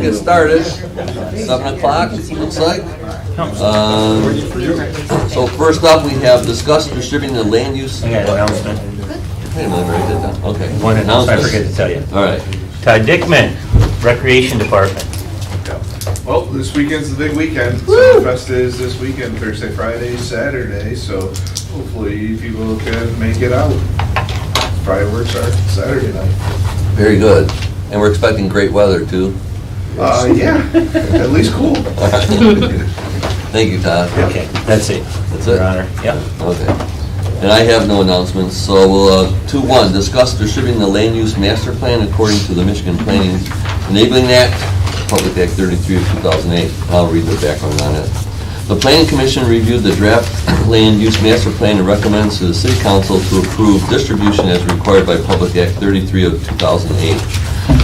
get started. 7 o'clock, looks like. So first up, we have discussed distributing the land use. I got an announcement. Wait a minute, write that down. Okay. One announcement I forget to tell you. All right. Todd Dickman, Recreation Department. Well, this weekend's the big weekend. Summerfest is this weekend, Thursday, Friday, Saturday, so hopefully people can make it out. Fireworks are Saturday night. Very good. And we're expecting great weather, too. Yeah, at least cool. Thank you, Todd. Okay, that's it. That's it? Your Honor, yeah. Okay. And I have no announcements, so we'll, 2-1, discuss distributing the land use master plan according to the Michigan Planning Enabling Act, Public Act 33 of 2008. I'll read the background on it. The Planning Commission reviewed the draft land use master plan and recommends to the City Council to approve distribution as required by Public Act 33 of 2008.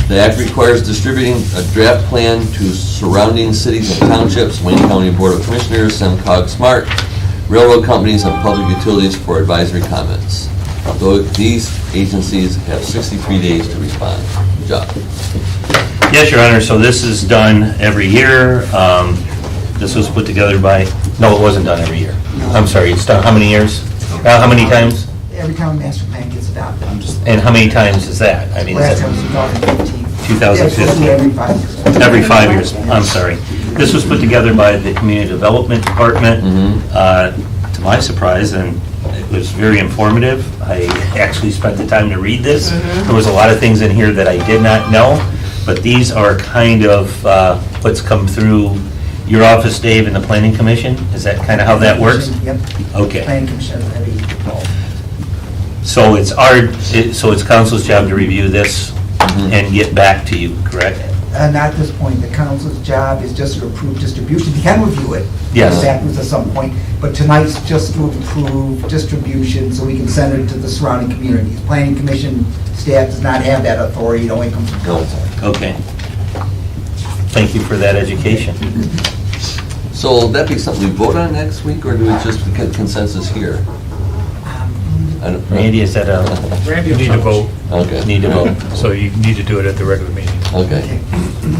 The act requires distributing a draft plan to surrounding cities and townships, Wayne County Board of Commissioners, SEMCOG SMART, railroad companies, and public utilities for advisory comments. Though these agencies have 63 days to respond. Good job. Yes, Your Honor, so this is done every year. This was put together by, no, it wasn't done every year. I'm sorry, it's done how many years? How many times? Every time a master plan gets adopted. And how many times is that? I mean, is Last that time was 2015. 2015? Yeah, it's supposed to be every 5 years. Every 5 years, I'm sorry. This was put together by the Community Development Department. To my surprise, and it was very informative. I actually spent the time to read this. There was a lot of things in here that I did not know, but these are kind of what's come through your office, Dave, and the Planning Commission. Is that kind of how that works? Yep. Okay. Planning Commission is heavy involved. So it's it's council's job to review this and get back to you, correct? Not at this point. The council's job is just to approve distribution. You can review it. Yes. This happens at some point, but tonight's just to approve distribution so we can send it to the surrounding communities. Planning Commission staff does not have that authority. It only comes from council. Okay. Thank you for that education. So will that be something we vote on next week, or do we just get consensus here? I don't- Randy, is that a, You need to vote, Okay. need to vote? so you need to do it at the regular meeting. Okay.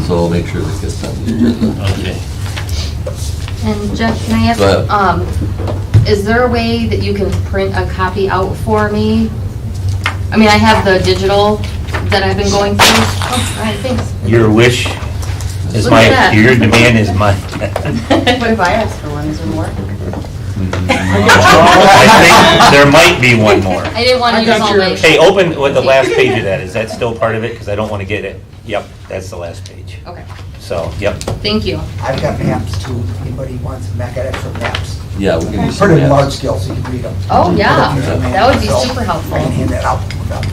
So we'll make sure that gets on the agenda. Okay. And Jeff, can I ask, Go ahead. is there a way that you can print a copy out for me? I mean, I have the digital that I've been going through. Oh, all right, thanks. Your wish is Look at my, that. your demand is my. What if I ask for one, does it work? I think there might be one more. I didn't want to use all my. Hey, open what the last page of that is. That still part of it? Because I don't want to get it. Yep, that's the last page. Okay, So, yep. thank you. I've got maps too. If anybody wants them, I got extra maps. Yeah, we can do some Pretty maps. large scale so you can read them. Oh, yeah, Okay. that would be So, super helpful. I can hand that out. when we're done.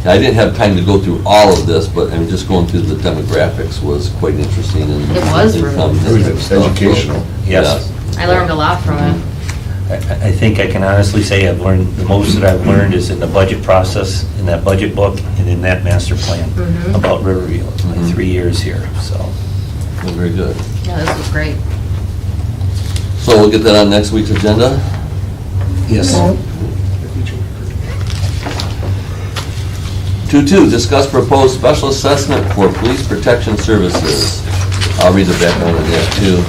I didn't have time to go through all of this, but I'm just going through the demographics was quite interesting and. It was really income and interesting. stuff, so, Educational. Yes. I learned a lot from it. I think I can honestly say I've learned, the most that I've learned is in the budget process, in that budget book, and in that master plan about Riverview. It's my 3 years here, so. Yeah. Very good. Yeah, this was great. So we'll get that on next week's agenda? Yes. 2.2, discuss proposed special assessment for police protection services. I'll read the background on that too.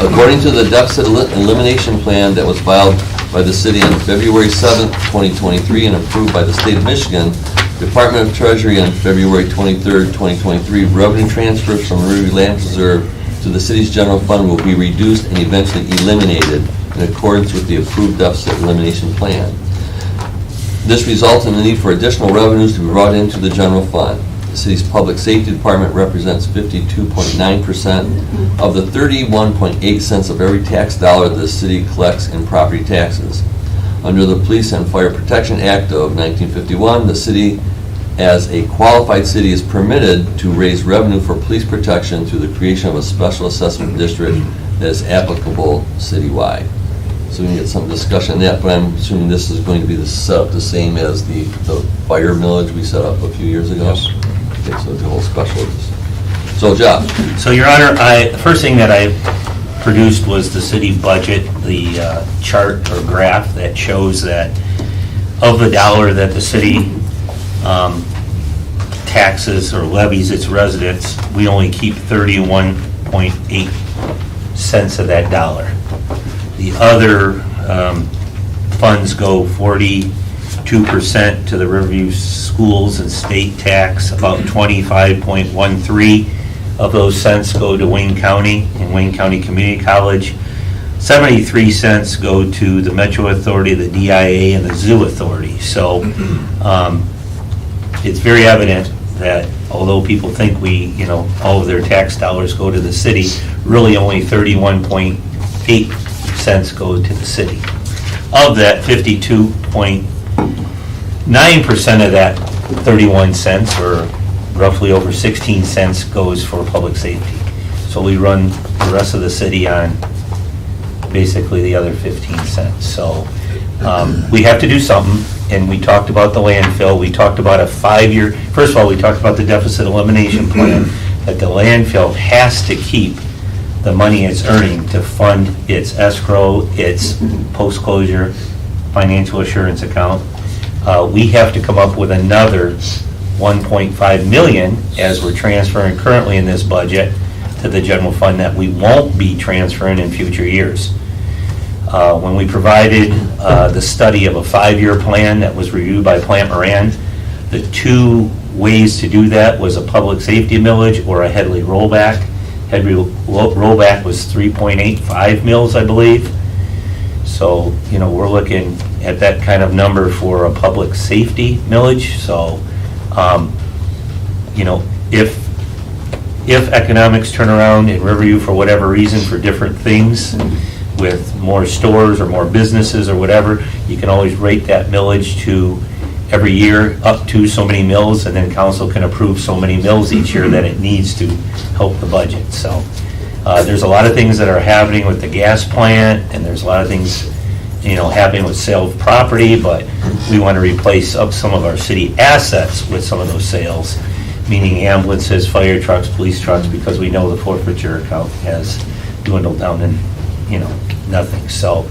According to the deficit elimination plan that was filed by the city on February 7th, 2023, and approved by the state of Michigan, Department of Treasury on February 23rd, 2023, revenue transfers from Riverview Land Reserve to the city's general fund will be reduced and eventually eliminated in accordance with the approved deficit elimination plan. This results in the need for additional revenues to be brought into the general fund. The city's public safety department represents 52.9% of the 31.8 cents of every tax dollar the city collects in property taxes. Under the Police and Fire Protection Act of 1951, the city, as a qualified city, is permitted to raise revenue for police protection through the creation of a special assessment district that is applicable citywide. So we can get some discussion on that, but I'm assuming this is going to be set up the same as the fire millage we set up a few years ago? Yes. Okay, so the whole special. So, Jeff? So, Your Honor, the first thing that I produced was the city budget, the chart or graph that shows that of the dollar that the city taxes or levies its residents, we only keep 31.8 cents of that dollar. The other funds go 42% to the Riverview schools and state tax, about 25.13 of those cents go to Wayne County and Wayne County Community College. 73 cents go to the Metro Authority, the DIA, and the Zoo Authority. So it's very evident that although people think all of their tax dollars go to the city, really only 31.8 cents go to the city. Of that, 52.9% of that 31 cents, or roughly over 16 cents, goes for public safety. So we run the rest of the city on basically the other 15 cents. So we have to do something, and we talked about the landfill. We talked about a 5-year, first of all, we talked about the deficit elimination plan, that the landfill has to keep the money it's earning to fund its escrow, its post-closure financial assurance account. We have to come up with another 1.5 million, as we're transferring currently in this budget, to the general fund that we won't be transferring in future years. When we provided the study of a 5-year plan that was reviewed by Plant Moran, the 2 ways to do that was a public safety millage or a Headley rollback. Headley rollback was 3.85 mils, I believe. So, we're looking at that kind of number for a public safety millage. So, if economics turn around in Riverview for whatever reason, for different things, with more stores or more businesses or whatever, you can always rate that millage to every year up to so many mills, and then council can approve so many mills each year that it needs to help the budget. So there's a lot of things that are happening with the gas plant, and there's a lot of things happening with sale of property, but we want to replace up some of our city assets with some of those sales, meaning ambulances, fire trucks, police trucks, because we know the forfeiture account has dwindled down in nothing. So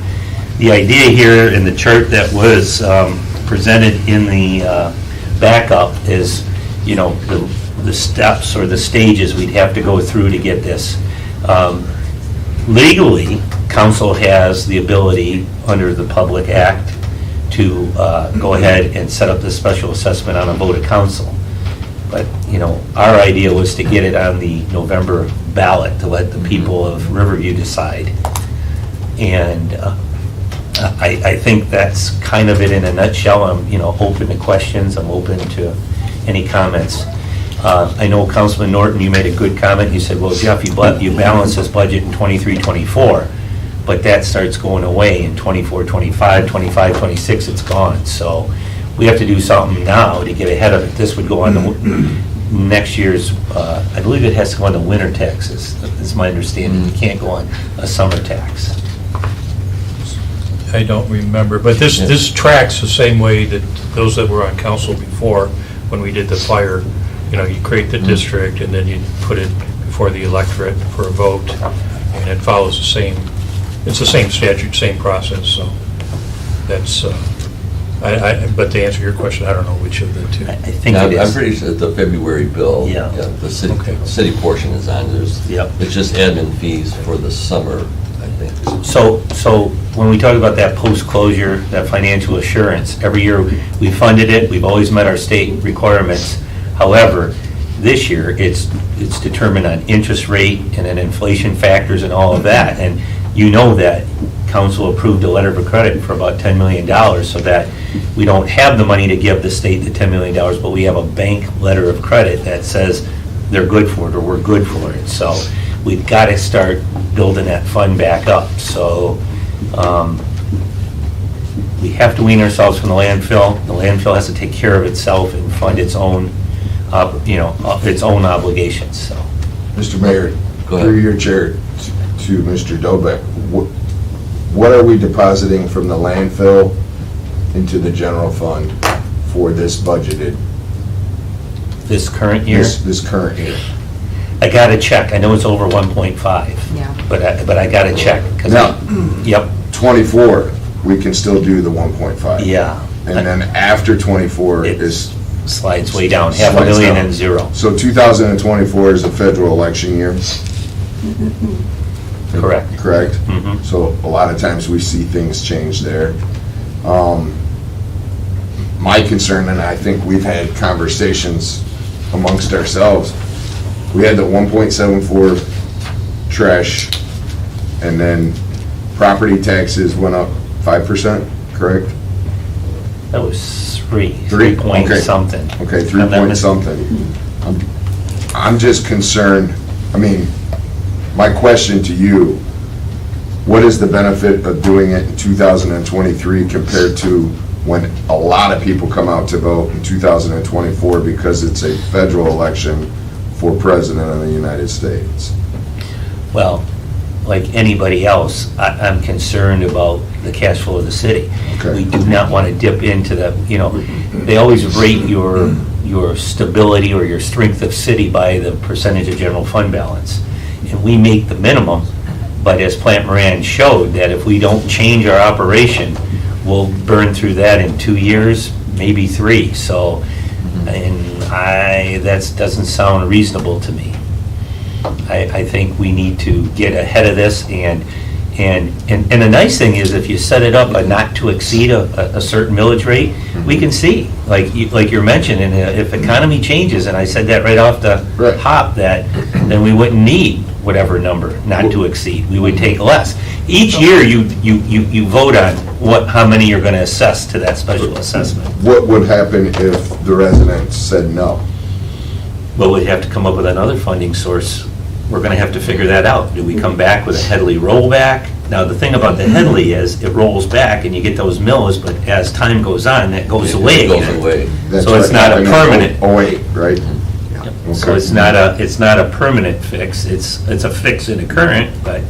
the idea here in the chart that was presented in the backup is, the steps or the stages we'd have to go through to get this. Legally, council has the ability under the Public Act to go ahead and set up this special assessment on a vote of council. But, our idea was to get it on the November ballot to let the people of Riverview decide. And I think that's kind of it in a nutshell. I'm, open to questions. I'm open to any comments. I know Councilman Norton, you made a good comment. You said, well, Jeff, you balance this budget in 23-24, but that starts going away in 24-25, 25-26, it's gone. So we have to do something now to get ahead of it. This would go on the next year's, I believe it has to go on the winter taxes. That's my understanding. It can't go on a summer tax. I don't remember, but this tracks the same way that those that were on council before, when we did the fire, you create the district and then you put it before the electorate for a vote, and it follows it's the same statute, same process, so that's, but to answer your question, I don't know which of the two. I think I'm it is. pretty sure the February bill, Yeah. the city, Okay. city portion is on, Yep. it's just admin fees for the summer, I think. So when we talk about that post-closure, that financial assurance, every year we funded it, we've always met our state requirements. However, this year, it's determined on interest rate and then inflation factors and all of that. And that council approved a letter of credit for about $10 million, so that we don't have the money to give the state the $10 million, but we have a bank letter of credit that says they're good for it or we're good for it. So we've got to start building that fund back up. So we have to wean ourselves from the landfill. The landfill has to take care of itself and fund its own, its own obligations. So Mr. Mayor, Go ahead. through your chair to Mr. Dobek, what are we depositing from the landfill into the general fund for this budgeted, this current year, this current year? I got to check. I know it's over 1.5. Yeah. But I got to check. 'Cause Now- Yep, 24, we can still do the 1.5. yeah. And then after 24 It's- is slides way down, half a Slides million down. and zero. So 2024 is a federal election year, Correct. correct? Mhm. So a lot of times we see things change there. My concern, and I think we've had conversations amongst ourselves, we had the 1.74 trash, and then property taxes went up 5%, correct? That was three. Three? Point Okay. something. Okay, 3 I'm not point mis- something. I'm just concerned, I mean, my question to you, what is the benefit of doing it in 2023 compared to when a lot of people come out to vote in 2024 because it's a federal election for President of the United States? Well, like anybody else, I'm concerned about the cash flow of the city. Okay. We do not want to dip into the, they always rate your stability or your strength of city by the percentage of general fund balance. And we make the minimum, but as Plant Moran showed, that if we don't change our operation, we'll burn through that in 2 years, maybe 3. So, that doesn't sound reasonable to me. I think we need to get ahead of this, and the nice thing is, if you set it up a not to exceed a certain millage rate, we can see, like you're mentioning, if economy changes, and I said that right off the Right. hop, that then we wouldn't need whatever number not to exceed, we would take less. Each year, you vote on how many you're gonna assess to that special assessment. What would happen if the residents said no? Well, we'd have to come up with another funding source. We're gonna have to figure that out. Do we come back with a Headley rollback? Now, the thing about the Headley is, it rolls back and you get those mills, but as time goes on, that goes away It goes again. away. That's So it's what not a happened in permanent. 08, right? So Okay. it's not a permanent fix. It's a fix in the current, but,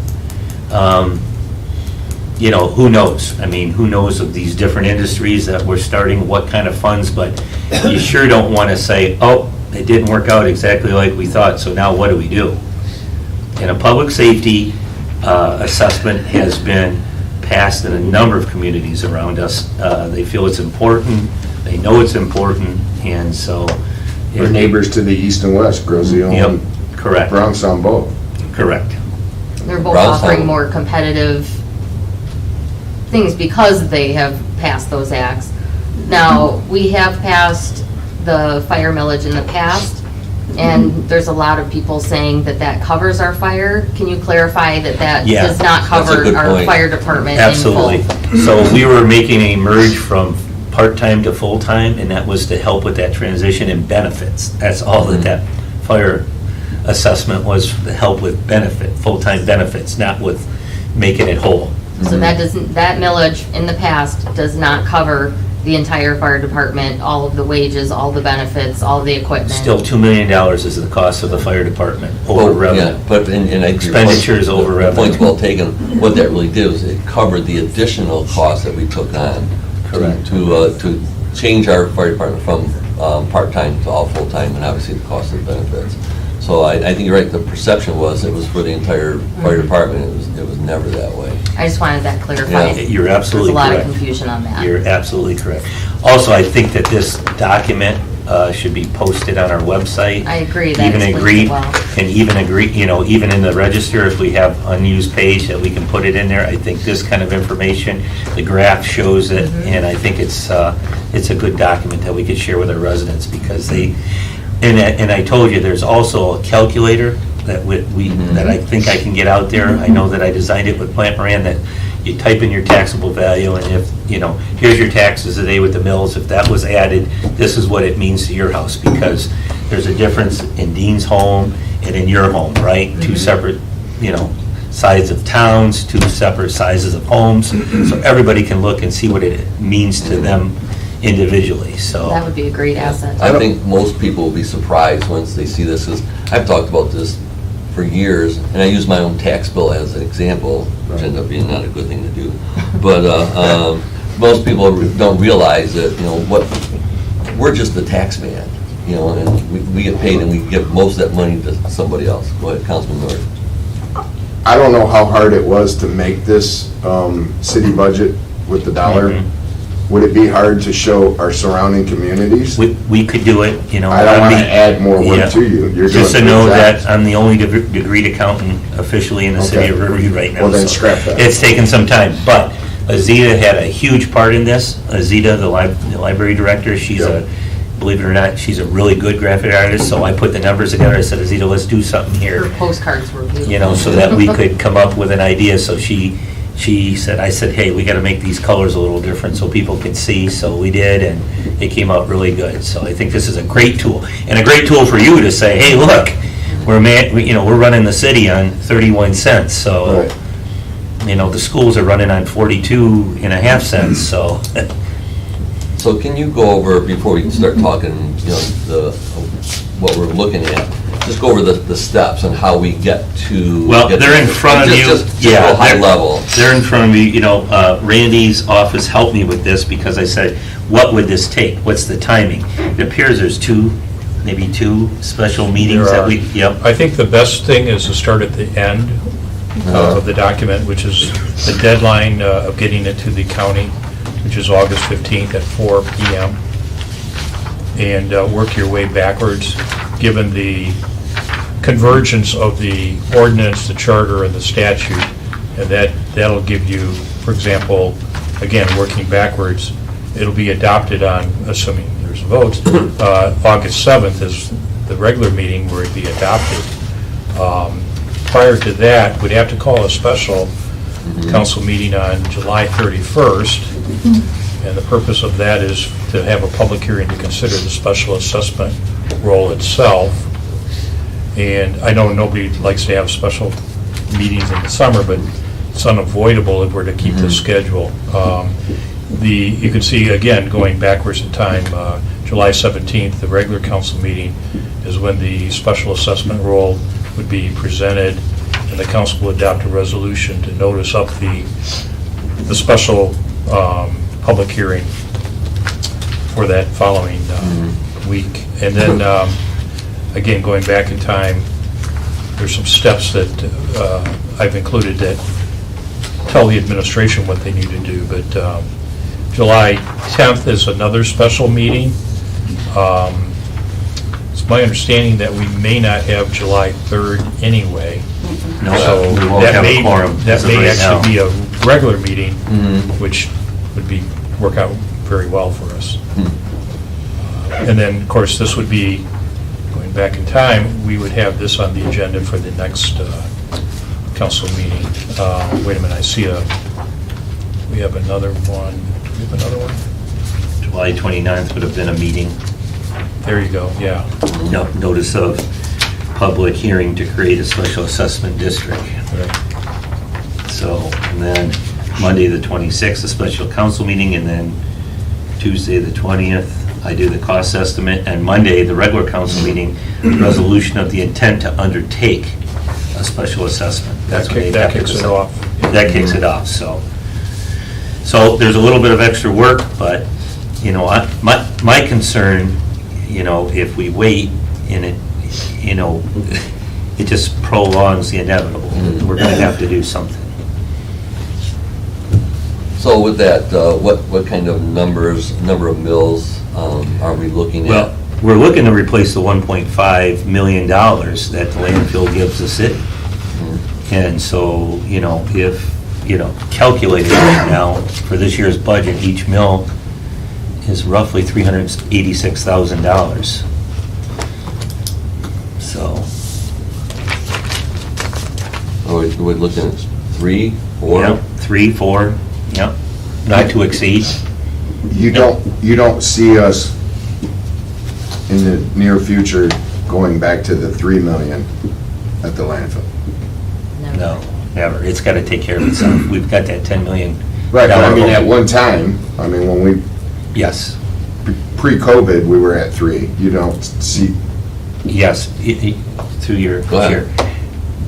who knows? I mean, who knows of these different industries that we're starting, what kind of funds, but you sure don't want to say, oh, it didn't work out exactly like we thought, so now what do we do? And a public safety assessment has been passed in a number of communities around us. They feel it's important, they know it's important, and so. Our neighbors to the east and west, Grozio Yep, and correct, Brownstown both. correct. They're both Brownstown. offering more competitive things because they have passed those acts. Now, we have passed the fire millage in the past, and there's a lot of people saying that that covers our fire. Can you clarify that Yeah, does not that's a cover good our point. fire department in full? Absolutely. So we were making a merge from part-time to full-time, and that was to help with that transition in benefits. That's all that fire assessment was, to help with full-time benefits, not with making it whole. So that millage in the past does not cover the entire fire department, all of the wages, all the benefits, all the equipment. Still, $2 million is the cost of the fire department, over Well, revenue. yeah, but, and I. Expenditures over revenue. Point's well taken. What that really did was it covered the additional costs that we took on. Correct. To change our fire department from part-time to all full-time, and obviously the cost of the benefits. So I think you're right, the perception was it was for the entire fire department, it was never that way. I just wanted that clarified. Yeah. You're absolutely There's a lot correct. of confusion on that. You're absolutely correct. Also, I think that this document should be posted on our website. I agree, that Even explains agree, it well. and even in the register, if we have unused page, that we can put it in there. I think this kind of information, the graph shows it, and I think it's a good document that we could share with our residents, because and I told you, there's also a calculator that that I think I can get out there. I know that I designed it with Plant Moran, that you type in your taxable value, and if, here's your taxes today with the mills, if that was added, this is what it means to your house, because there's a difference in Dean's home and in your home, right? Two separate, sides of towns, two separate sizes of homes, so everybody can look and see what it means to them individually, so. That would be a great asset. I think most people will be surprised once they see this, because I've talked about this for years, and I use my own tax bill as an example, which ended up being not a good thing to do. But most people don't realize that, we're just the tax man, and we get paid and we give most of that money to somebody else. Go ahead, Councilman Norton. I don't know how hard it was to make this city budget with the dollar. Mhm. would it be hard to show our surrounding communities? We could do it, you know. I don't want to mean, add more yeah. work to you. You're Just to doing know good that jobs. I'm the only degreed accountant officially in the city of Okay. Riverview right now. Well, then so scrap that. It's taken some time, but Azita had a huge part in this. Azita, the library director, she's Yep. believe it or not, she's a really good graphic artist, so I put the numbers together. I said, Azita, let's do something Her here, postcards were beautiful. you know, so that we could come up with an idea. So she said, I said, hey, we got to make these colors a little different so people can see. So we did, and it came out really good. So I think this is a great tool, and a great tool for you to say, hey, look, we're running the city on 31 cents. So, Right. you know, the schools are running on 42 and a half cents. So, So can you go over, before we start talking, you know, what we're looking at, just go over the steps and how we get to. well, get they're in to- front of you. Just Yeah, real high they're- level. They're in front of you, you know, Randy's office helped me with this because I said, what would this take? What's the timing? It appears there's maybe two special meetings There that are. we, yep. I think the best thing is to start at the end of the document, which is the deadline of getting it to the county, which is August 15th at 4 PM, and work your way backwards, given the convergence of the ordinance, the charter, and the statute, and that'll give you, for example, again, working backwards, it'll be adopted on, assuming there's votes, August 7th is the regular meeting where it'd be adopted. Prior to that, we'd have to call a special council meeting on July 31st, and the purpose of that is to have a public hearing to consider the special assessment role itself. And I know nobody likes to have special meetings in the summer, but it's unavoidable if we're to keep the schedule. You can see, again, going backwards in time, July 17th, the regular council meeting is when the special assessment role would be presented, and the council will adopt a resolution to notice up the special public hearing for that following week. And then, again, going back in time, there's some steps that I've included that tell the administration what they need to do, but July 10th is another special meeting. It's my understanding that we may not have July 3rd anyway. No, So we won't that have may, a quorum that as of may right now. actually be a regular meeting, Mhm. which would work out very well for us. And then, of course, this would be, going back in time, we would have this on the agenda for the next council meeting. Wait a minute, I see we have another one. Do we have another one? July 29th would have been a meeting. There you go, yeah. No, notice of public hearing to create a special assessment district. Right. So, and then Monday, the 26th, a special council meeting, and then Tuesday, the 20th, I do the cost estimate, and Monday, the regular council meeting, resolution of the intent to undertake a special assessment. That's what they That have to kicks it decide. off. That kicks it off, so. So there's a little bit of extra work, but, you know, my concern, you know, if we wait and it, you know, it just prolongs the inevitable. We're gonna have to do something. So with that, what kind of number of mills are we looking at? Well, we're looking to replace the $1.5 million that the landfill gives the city. And so, you know, if, you know, calculated right now, for this year's budget, each mill is roughly $386,000. So, We're looking at 3, 4? yep, 3, 4, yep, not to exceed. You don't see us in the near future going back to the 3 million at the landfill. No, never. It's got to take care of itself. We've got that 10 million. Right, but I mean, dollar at one time, I mean, when we, Yes, pre-COVID, we were at 3. You don't see, yes, through your Go ahead. chair.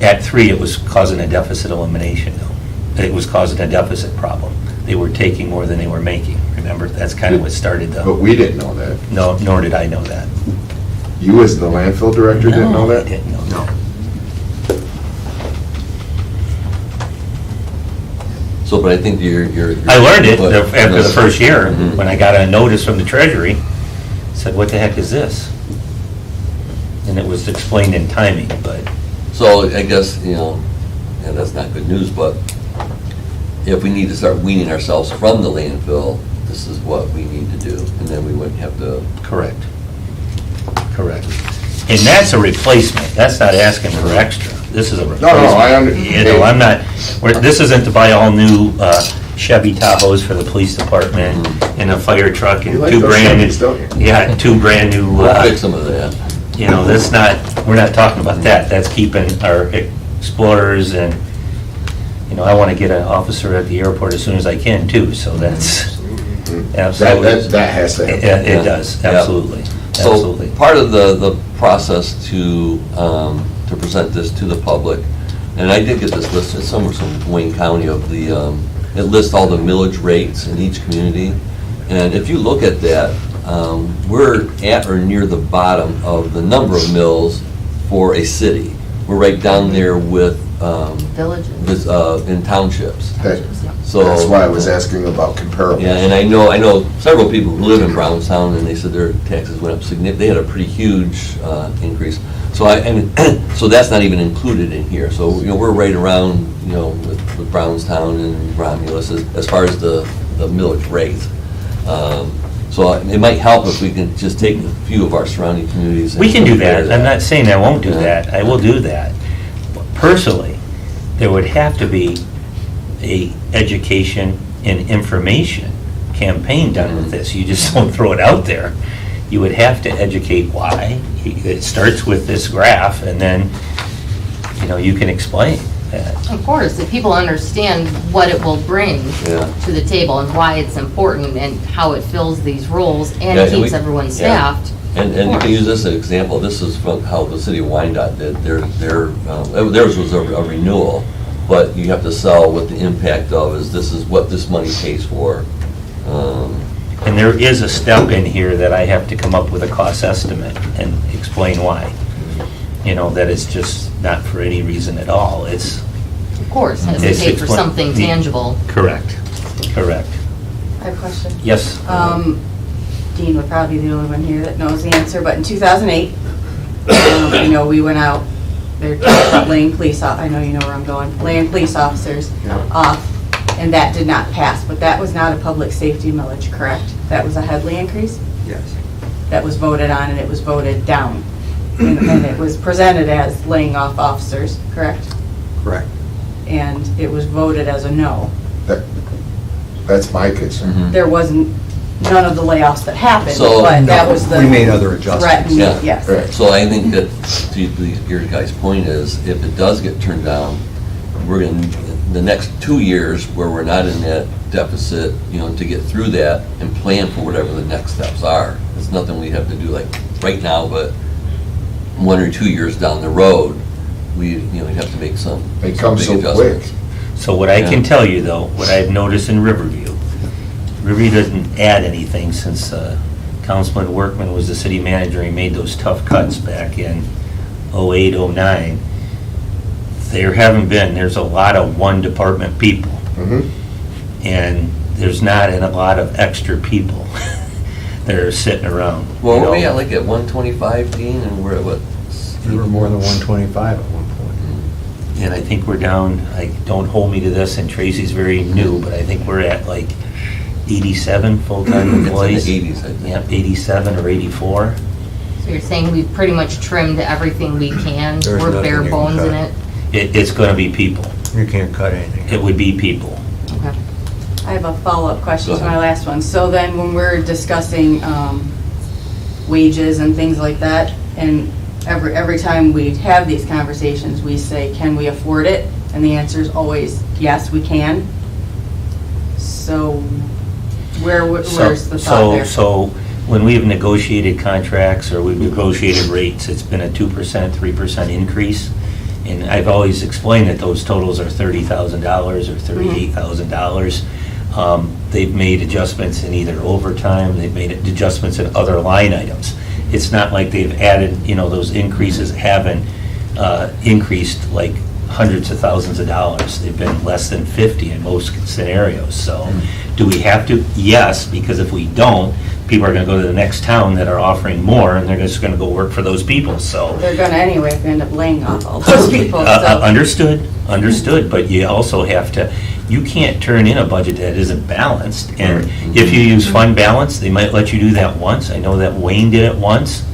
At 3, it was causing a deficit elimination, though. It was causing a deficit problem. They were taking more than they were making. Remember, that's kind of what started but the, we didn't know that. no, nor did I know that. You as the landfill director didn't know No, I that? didn't know that. So, but I think you're. I learned it but- after the first year, Mhm. when I got a notice from the Treasury, said, what the heck is this? And it was explained in timing, but So I guess, yeah, that's not good news, but if we need to start weaning ourselves from the landfill, this is what we need to do, and then we wouldn't have to. correct. Correct. And that's a replacement, that's not asking for extra. This is a replacement. You know, I'm not, this isn't to buy all new Chevy Tahoes for the police department and a fire truck and You like two those brand Chevys, don't you? new, yeah, two brand new, We'll fix some of that. you know, that's not, we're not talking about that. That's keeping our Explorers and, you know, I want to get an officer at the airport as soon as I can too, so that's absolutely. That has to happen. It does, Yeah. absolutely, absolutely. So part of the process to present this to the public, and I did get this listed somewhere from Wayne County of the, it lists all the millage rates in each community. And if you look at that, we're at or near the bottom of the number of mills for a city. We're right down there with, Villages. in townships. So That's why I was asking about comparables. Yeah, and I know several people who live in Brownstown, and they said their taxes went up significantly. They had a pretty huge increase. So so that's not even included in here. So, we're right around, with Brownstown and Romulus as far as the millage rate. So it might help if we can just take a few of our surrounding communities. and We can do compare that. I'm not saying I won't do that. I will do that. Personally, there would have to be a education and information campaign done with this. You just don't throw it out there. You would have to educate why. It starts with this graph, and then, you can explain that. Of course, if people understand what it will bring Yeah. to the table and why it's important and how it fills these roles Yeah, and and keeps we- everyone yeah. staffed. And you can use this as an example. This is from how the city of Wyandotte did. Theirs was a renewal, but you have to sell what the impact of is, this is what this money pays for. And there is a step in here that I have to come up with a cost estimate and explain why. That it's just not for any reason at all. It's Of course, has to It's pay for explain- something tangible. correct, correct. I have a question. Yes? Dean would probably be the only one here that knows the answer, but in 2008, we went out, they're talking about laying I know you know where I'm going, laying police officers off, and that did not pass, but that was not a public safety millage, correct? That was a Headley increase? Yes. That was voted on, and it was voted down. And it was presented as laying off officers, correct? Correct. And it was voted as a no. That's my concern. There wasn't, none of the layoffs that happened, So- but that was the. We made other adjustments. threatened, Yeah. yes. Right. So I think that, to your guys' point is, if it does get turned down, we're going to, the next 2 years where we're not in that deficit, to get through that and plan for whatever the next steps are. It's nothing we have to do like right now, but 1 or 2 years down the road, we have to make some They come big so adjustments. quick. So what I Yeah. can tell you, though, what I've noticed in Riverview, Riverview doesn't add anything since Councilman Workman was the city manager. He made those tough cuts back in 08, 09. There's a lot of one-department people, Mhm. and there's not a lot of extra people that are sitting around. Well, you were we know. at like at 125, Dean, and we're at what? We were more than 125 at one point. And I think we're down, don't hold me to this, and Tracy's very new, but I think we're at like 87 full-time employees. It's in the 80s, I think. Yep, 87 or 84. So you're saying we've pretty much trimmed everything we can? There's We're nothing bare you can bones in cut. it? It's going to be people. You can't cut anything. It would be people. Okay. I have a follow-up question Go to my ahead. last one. So then, when we're discussing wages and things like that, and every time we have these conversations, we say, can we afford it? And the answer is always, yes, we can. So where's the thought there? So when we've negotiated contracts or we've negotiated rates, it's been a 2%, 3% increase. And I've always explained that those totals are $30,000 or $38,000. They've made adjustments in either overtime, they've made adjustments in other line items. It's not like they've added, those increases haven't increased like hundreds of thousands of dollars. They've been less than 50 in most scenarios. So do we have to? Yes, because if we don't, people are going to go to the next town that are offering more, and they're just going to go work for those people, so. They're gonna anyway if we end up laying off all those people, so. Understood, but you also have to, you can't turn in a budget that isn't balanced, and if you use fund balance, they might let you do that once. I know that Wayne did it once,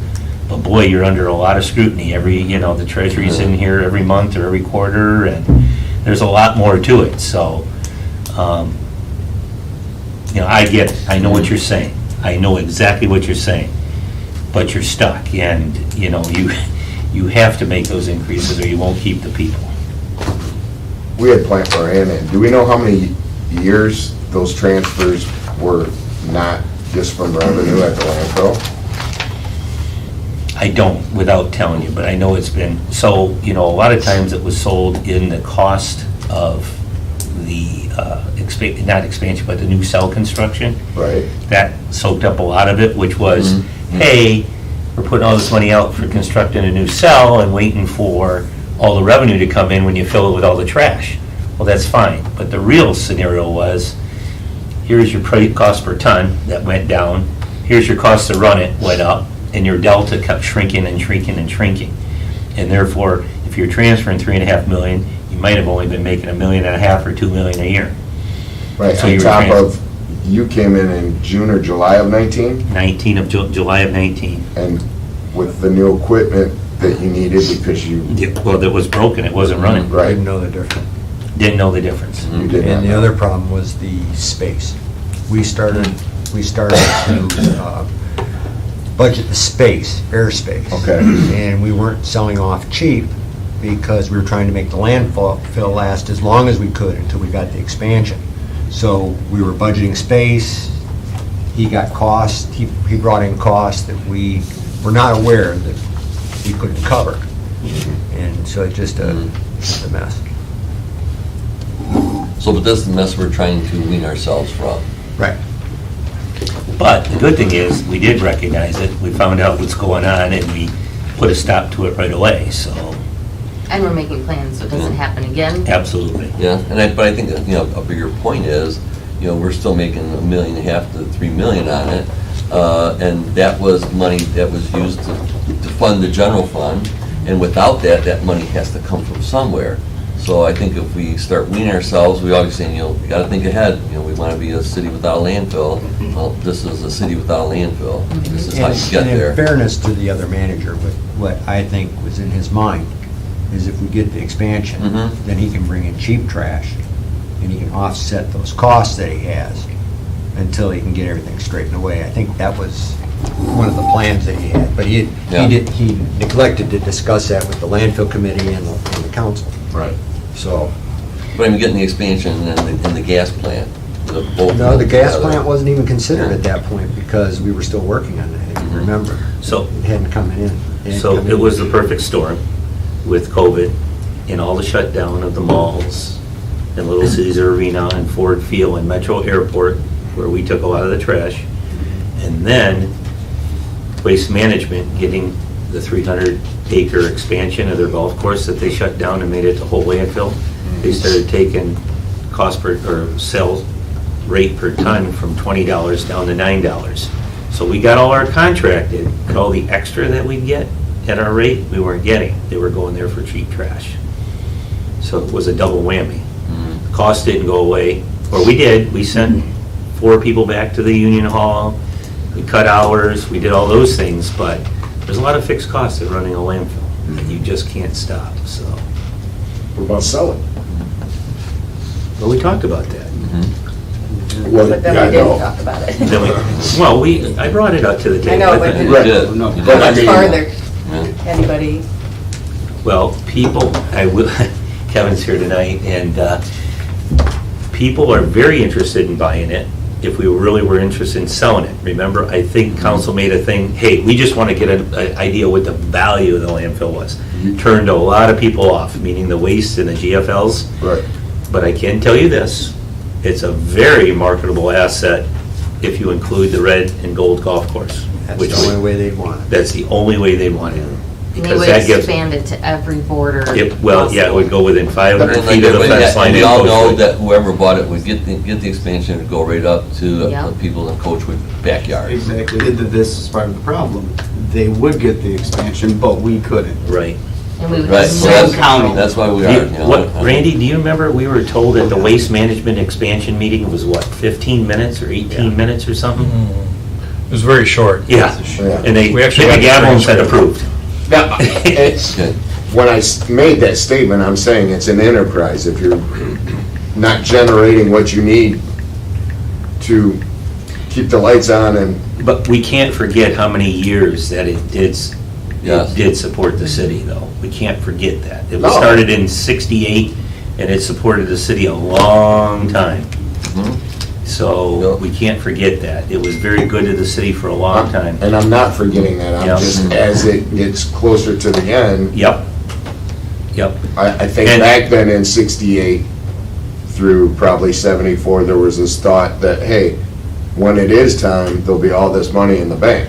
but boy, you're under a lot of scrutiny. The treasury's in here every month or every quarter, and there's a lot more to it, so, I get it. I know what you're saying. I know exactly what you're saying, but you're stuck, and, you have to make those increases or you won't keep the people. We had Plant Moran in. Do we know how many years those transfers were not just from revenue at the landfill? I don't, without telling you, but I know it's been, so, a lot of times it was sold in the cost of the, not expansion, but the new cell construction. Right. That soaked up a lot of it, which was, hey, we're putting all this money out for constructing a new cell and waiting for all the revenue to come in when you fill it with all the trash. Well, that's fine, but the real scenario was, here's your cost per ton that went down, here's your cost to run it went up, and your delta kept shrinking and shrinking and shrinking. And therefore, if you're transferring $3.5 million, you might have only been making $1.5 million or $2 million a year. Right, So on you were top of, you came in June or July of 19? July of 19. And with the new equipment that you needed because you, Well, that was broken, it wasn't running. right, Didn't know the difference. Didn't know the difference. you did not And the know. other problem was the space. We started to budget the space, airspace. Okay. And we weren't selling off cheap because we were trying to make the landfill last as long as we could until we got the expansion. So we were budgeting space, he got cost, he brought in costs that we were not aware that we couldn't cover. And so it's just a mess. So, but this is the mess we're trying to wean ourselves from. Right. But the good thing is, we did recognize it, we found out what's going on, and we put a stop to it right away, so, And we're making plans so it doesn't happen again. absolutely. Yeah, but I think, a bigger point is, we're still making $1.5 million to $3 million on it. And that was money that was used to fund the general fund. And without that, that money has to come from somewhere. So I think if we start weaning ourselves, we always say, you got to think ahead. We want to be a city without a landfill. Well, this is a city without a landfill. This is how you get And there. in fairness to the other manager, what I think was in his mind is if we get the expansion, Mhm. then he can bring in cheap trash, and he can offset those costs that he has until he can get everything straightened away. I think that was one of the plans that he had, but he neglected to discuss that with the landfill committee and the council. Right. So, But I'm getting the expansion and the gas plant. no, the gas plant wasn't even considered at that point because we were still working on that, if you remember. So, It hadn't come in. so it was the perfect storm with COVID and all the shutdown of the malls and Little Caesar Arena and Ford Field and Metro Airport, where we took a lot of the trash. And then Waste Management getting the 300-acre expansion of their golf course that they shut down and made it the whole landfill. They started taking sales rate per ton from $20 down to $9. So we got all our contracted, but all the extra that we'd get at our rate, we weren't getting. They were going there for cheap trash. So it was a double whammy. Cost didn't go away, or we did. We sent 4 people back to the Union Hall. We cut hours, we did all those things, but there's a lot of fixed costs of running a landfill that you just can't stop, so. What about selling? But we talked about that. Well, But then yeah, I we didn't know. talk about it. Well, I brought it up to the table. I know, but You Right. did. No, You but did. I Much mean- farther, Yeah. anybody, Well, people, Kevin's here tonight, and people are very interested in buying it if we really were interested in selling it. Remember, I think council made a thing, hey, we just want to get an idea what the value of the landfill was. Turned a lot of people off, meaning the waste and the GFLs. Right. But I can tell you this, it's a very marketable asset if you include the red and gold golf course. That's which the only way they'd want it. That's the only way they want it. They because would that gives, expand it to every border. well, yeah, it would go within 500 And feet of the fence line. we in all know Coachwood. that whoever bought it would get the expansion to go right up to Yeah. the people in Coachwood backyard. Exactly. This is part of the problem. They would get the expansion, but we couldn't. Right. And we would Right, have so no that's, county. that's why we Do are, you- you know. What, Randy, do you remember, we were told at the Waste Management Expansion meeting was what, 15 minutes or 18 minutes or something? It was very short. Yeah, Yeah. and they, We actually the got the gavel said transcript. approved. Now, it's, Okay. when I made that statement, I'm saying it's an enterprise. If you're not generating what you need to keep the lights on and, But we can't forget how many years that it Yes. did support the city, though. We can't forget that. It No. was started in '68, and it supported the city a long time. Mhm. So Yep. we can't forget that. It was very good to the city for a long time. and I'm not forgetting that. Yeah. I'm just, as it gets closer to the end, Yep. Yep. I think And- back then in 68 through probably 74, there was this thought that, hey, when it is time, there'll be all this money in the bank.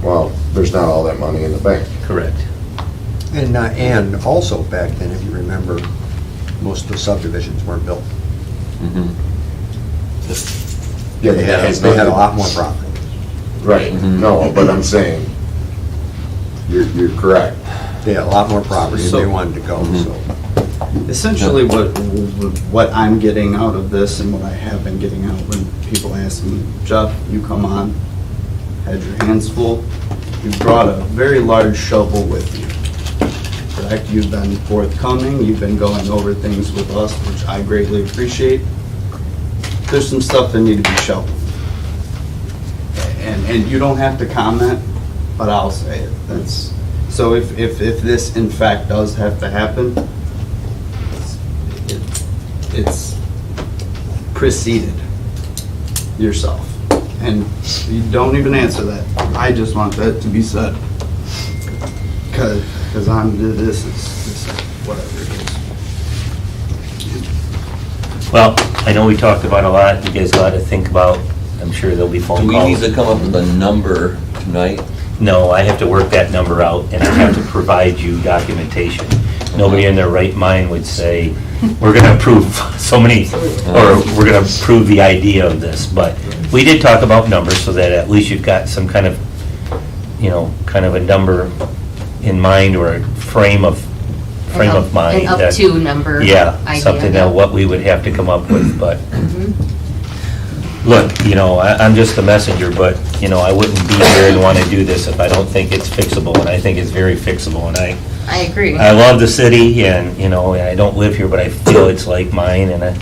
Well, there's not all that money in the bank. Correct. And also back then, if you remember, most of the subdivisions weren't built. Mhm. Yeah, but that has They had a nothing- lot more property. Right, Mhm. no, but I'm saying, you're correct. They had a lot more property and they So- wanted to go, Mhm. so. Essentially, what I'm getting out of this and what I have been getting out when people ask me, Jeff, you come on, had your hands full, you brought a very large shovel with you. Correct? You've been forthcoming, you've been going over things with us, which I greatly appreciate. There's some stuff that need to be shoveled. And you don't have to comment, but I'll say it. That's, so if this in fact does have to happen, it's preceded yourself. And you don't even answer that. I just want that to be said. Because this is whatever it is. Well, I know we talked about a lot. You guys got to think about, I'm sure there'll be phone Do we need calls. to come up with a number tonight? No, I have to work that number out, and I have to provide you documentation. Nobody in their right mind would say, we're going to approve so many, or we're going to approve the idea of this, but we did talk about numbers, so that at least you've got some kind of, kind of a number in mind, or a frame of mind. An up that- to number. Yeah, idea. something that what we would have to come up with, but, Mhm. look, I'm just a messenger, but, I wouldn't be here and want to do this if I don't think it's fixable, and I think it's very fixable, and I agree. I love the city, and, and I don't live here, but I feel it's like mine, and I...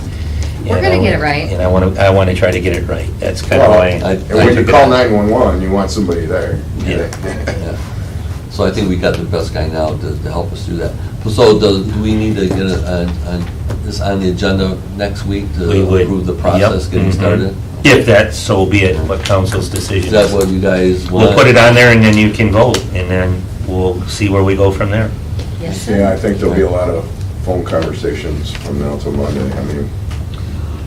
We're gonna get it right. And I want to try to get it right. That's kind of Well, why I- And when you call 911, you want somebody there. Yeah. Yeah. So I think we got the best guy now to help us do that. So do we need to get this on the agenda next week to We would. approve the process Yep. getting Mhm. started? If that, so be it, what council's decision Is that is. what you guys want? We'll put it on there, and then you can vote, and then we'll see where we go from there. Yes, Yeah, sir. I think there'll be a lot of phone conversations from now till Monday. I mean,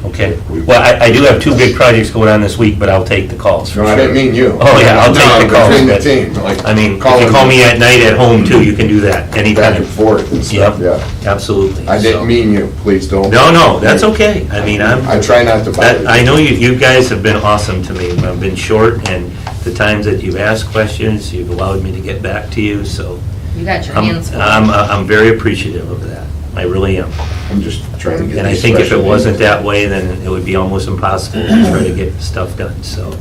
Okay. Well, I do have two big projects going on this week, but I'll take the calls for no, I sure. didn't mean you. Oh, yeah, I'll take the No, calls. between the but- team, like. I mean, if you calling call me at night at home too, you can do that Back anytime. and forth and stuff, Yep, yeah. absolutely. I So- didn't mean you, please don't. No, that's okay. I mean, I try not to bother you. I know you guys have been awesome to me. I've been short, and the times that you've asked questions, you've allowed me to get back to you, so You got your I'm hands full. I'm very appreciative of that. I really am. I'm just trying to get. And I these think if it special wasn't meetings. that way, then it would be almost impossible to try to get stuff done, so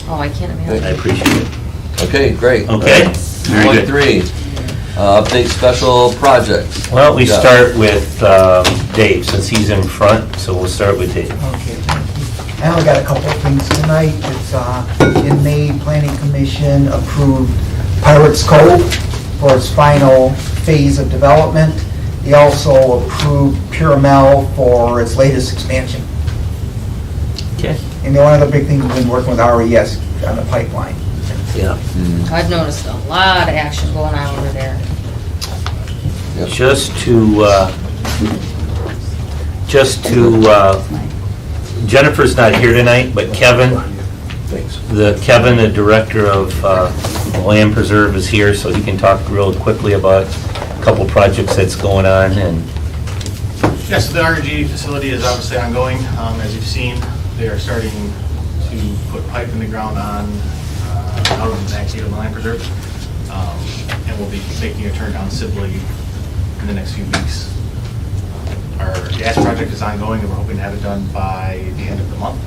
Oh, I can't I imagine. appreciate it. Okay, great. Okay, very Point good. 3, update special projects. Well, we Yeah. start with Dave, since he's in front, so we'll start with Dave. Okay, thank you. I only got a couple of things tonight. It's, in May, Planning Commission approved Pirates Cove for its final phase of development. They also approved Pyramel for its latest expansion. Okay. And the one other big thing, we've been working with RES on the pipeline. Yeah. I've noticed a lot of action going on over there. Just to, Jennifer's not here tonight, but Kevin, the director of The Land Preserve is here, so he can talk real quickly about a couple projects that's going on, and Yes, so the RNG facility is obviously ongoing. As you've seen, they are starting to put pipe in the ground on, out of the back gate of the Land Preserve. And we'll be making a turn down Sibley in the next few weeks. Our gas project is ongoing, and we're hoping to have it done by the end of the month.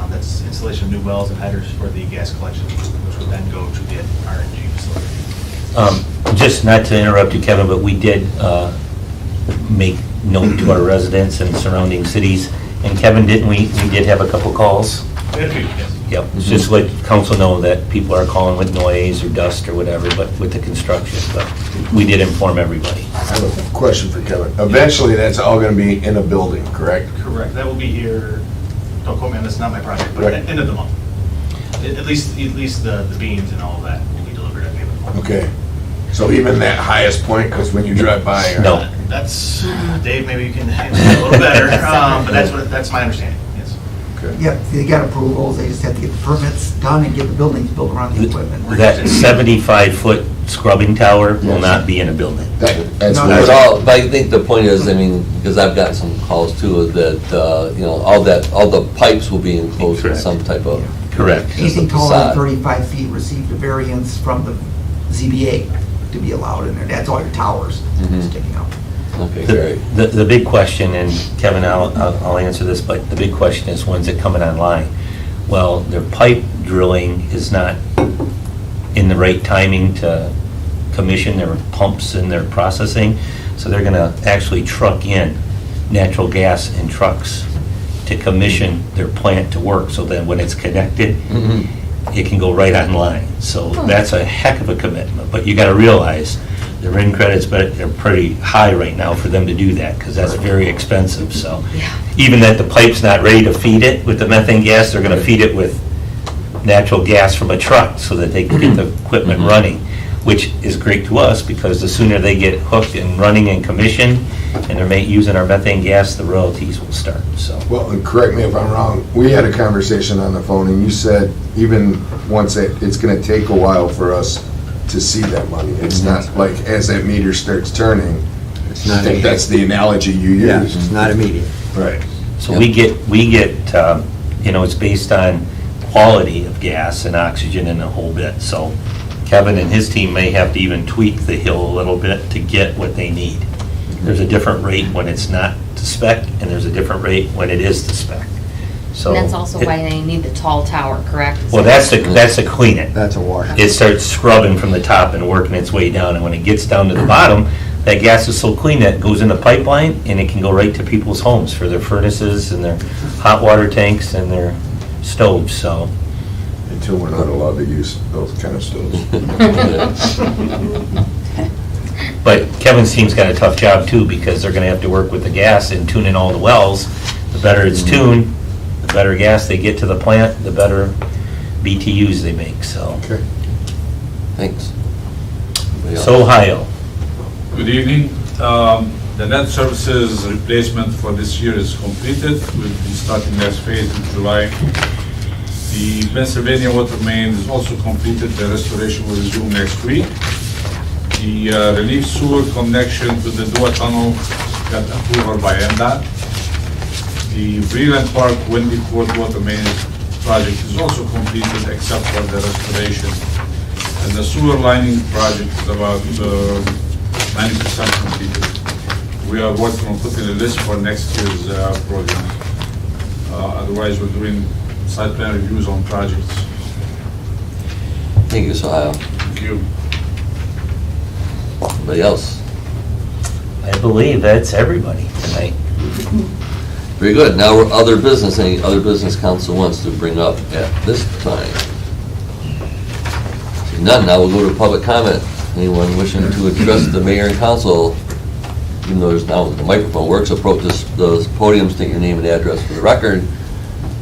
That's installation of new wells and headers for the gas collection, which will then go to the RNG facility. just not to interrupt you, Kevin, but we did make note to our residents and surrounding cities. And Kevin, didn't we did have a couple calls? We had a few, yes. Yep, it's just let council know that people are calling with noise or dust or whatever, but with the construction, but we did inform everybody. I have a question for Kevin. Eventually, that's all gonna be in a building, correct? Correct, that will be here, don't quote me on this, not my project, but at the end of the month. At least the beams and all of that will be delivered at the end of the month. Okay. So even that highest point, because when you drive by... No. That's, Dave, maybe you can answer that a little better, but that's my understanding, yes. Okay. Yep, they got approvals, they just have to get the permits done and get the buildings built around the equipment. That 75-foot scrubbing tower will not be in a building. That's No, what... But I think the point is, I mean, because I've gotten some calls too, is that, you know, all the pipes will be enclosed with Correct. some type of... Correct. Anything taller than facade. 35 feet received a variance from the ZBA to be allowed in there. That's all your towers sticking out. Okay, great. The big question, and Kevin, I'll answer this, but the big question is, when's it coming online? Well, their pipe drilling is not in the right timing to commission their pumps and their processing, so they're gonna actually truck in natural gas in trucks to commission their plant to work, so that when it's connected, it can go right online. So that's a heck of a commitment, but you gotta realize, their in credits, but they're pretty high right now for them to do that, because that's very expensive, so. Even that the pipe's not ready to feed it with the methane gas, they're gonna feed it with natural gas from a truck, so that they can get the equipment running, which is great to us, because the sooner they get hooked and running and commissioned, and they're using our methane gas, the royalties will start, so. Well, and correct me if I'm wrong, we had a conversation on the phone, and you said even once it's gonna take a while for us to see that money. It's not like as that meter starts turning, It's I not think that's the analogy you Yeah, use. it's not immediate. Right. So we get, you know, it's based on quality of gas and oxygen and a whole bit. So Kevin and his team may have to even tweak the hill a little bit to get what they need. There's a different rate when it's not to spec, and there's a different rate when it is to spec. So And that's also why they need the tall tower, correct? Well, that's to clean it. That's a wash. It starts scrubbing from the top and working its way down, and when it gets down to the bottom, that gas is so clean that it goes in the pipeline, and it can go right to people's homes for their furnaces and their hot water tanks and their stoves, so. Until we're not allowed to use those kind of stoves. But Kevin's team's got a tough job too, because they're gonna have to work with the gas and tuning all the wells. The better it's tuned, the better gas they get to the plant, the better BTUs they make, so. Okay. Thanks. Anybody else? So Ohio, Good evening. The net services replacement for this year is completed. We'll be starting next phase in July. The Pennsylvania water main is also completed. The restoration will resume next week. The relief sewer connection to the Dua Tunnel got approval by MDOT. The Breland Park Windy Court water main project is also completed except for the restoration. And the sewer lining project is about 90% completed. We are working on putting a list for next year's program. Otherwise, we're doing site plan reviews on projects. Thank you, Sahil. Thank you. Anybody else? I believe that's everybody tonight. Very good. Now, we're other business, any other business council wants to bring up at this time? See none, now we'll go to public comment. Anyone wishing to address the mayor and council, even though there's now, the microphone works, approach the podium, state your name and address for the record.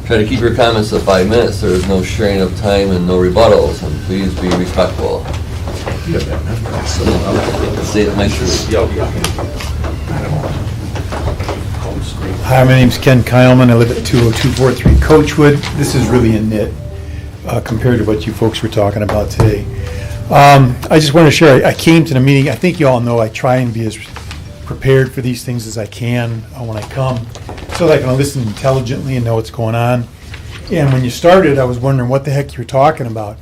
Try to keep your comments to 5 minutes. There is no sharing of time and no rebuttals, and please be respectful. Say it nicely. Hi, my name's Ken Kyleman. I live at 20243 Coachwood. This is really a nit compared to what you folks were talking about today. I just want to share, I came to the meeting, I think you all know I try and be as prepared for these things as I can when I come, so that I can listen intelligently and know what's going on. And when you started, I was wondering what the heck you were talking about,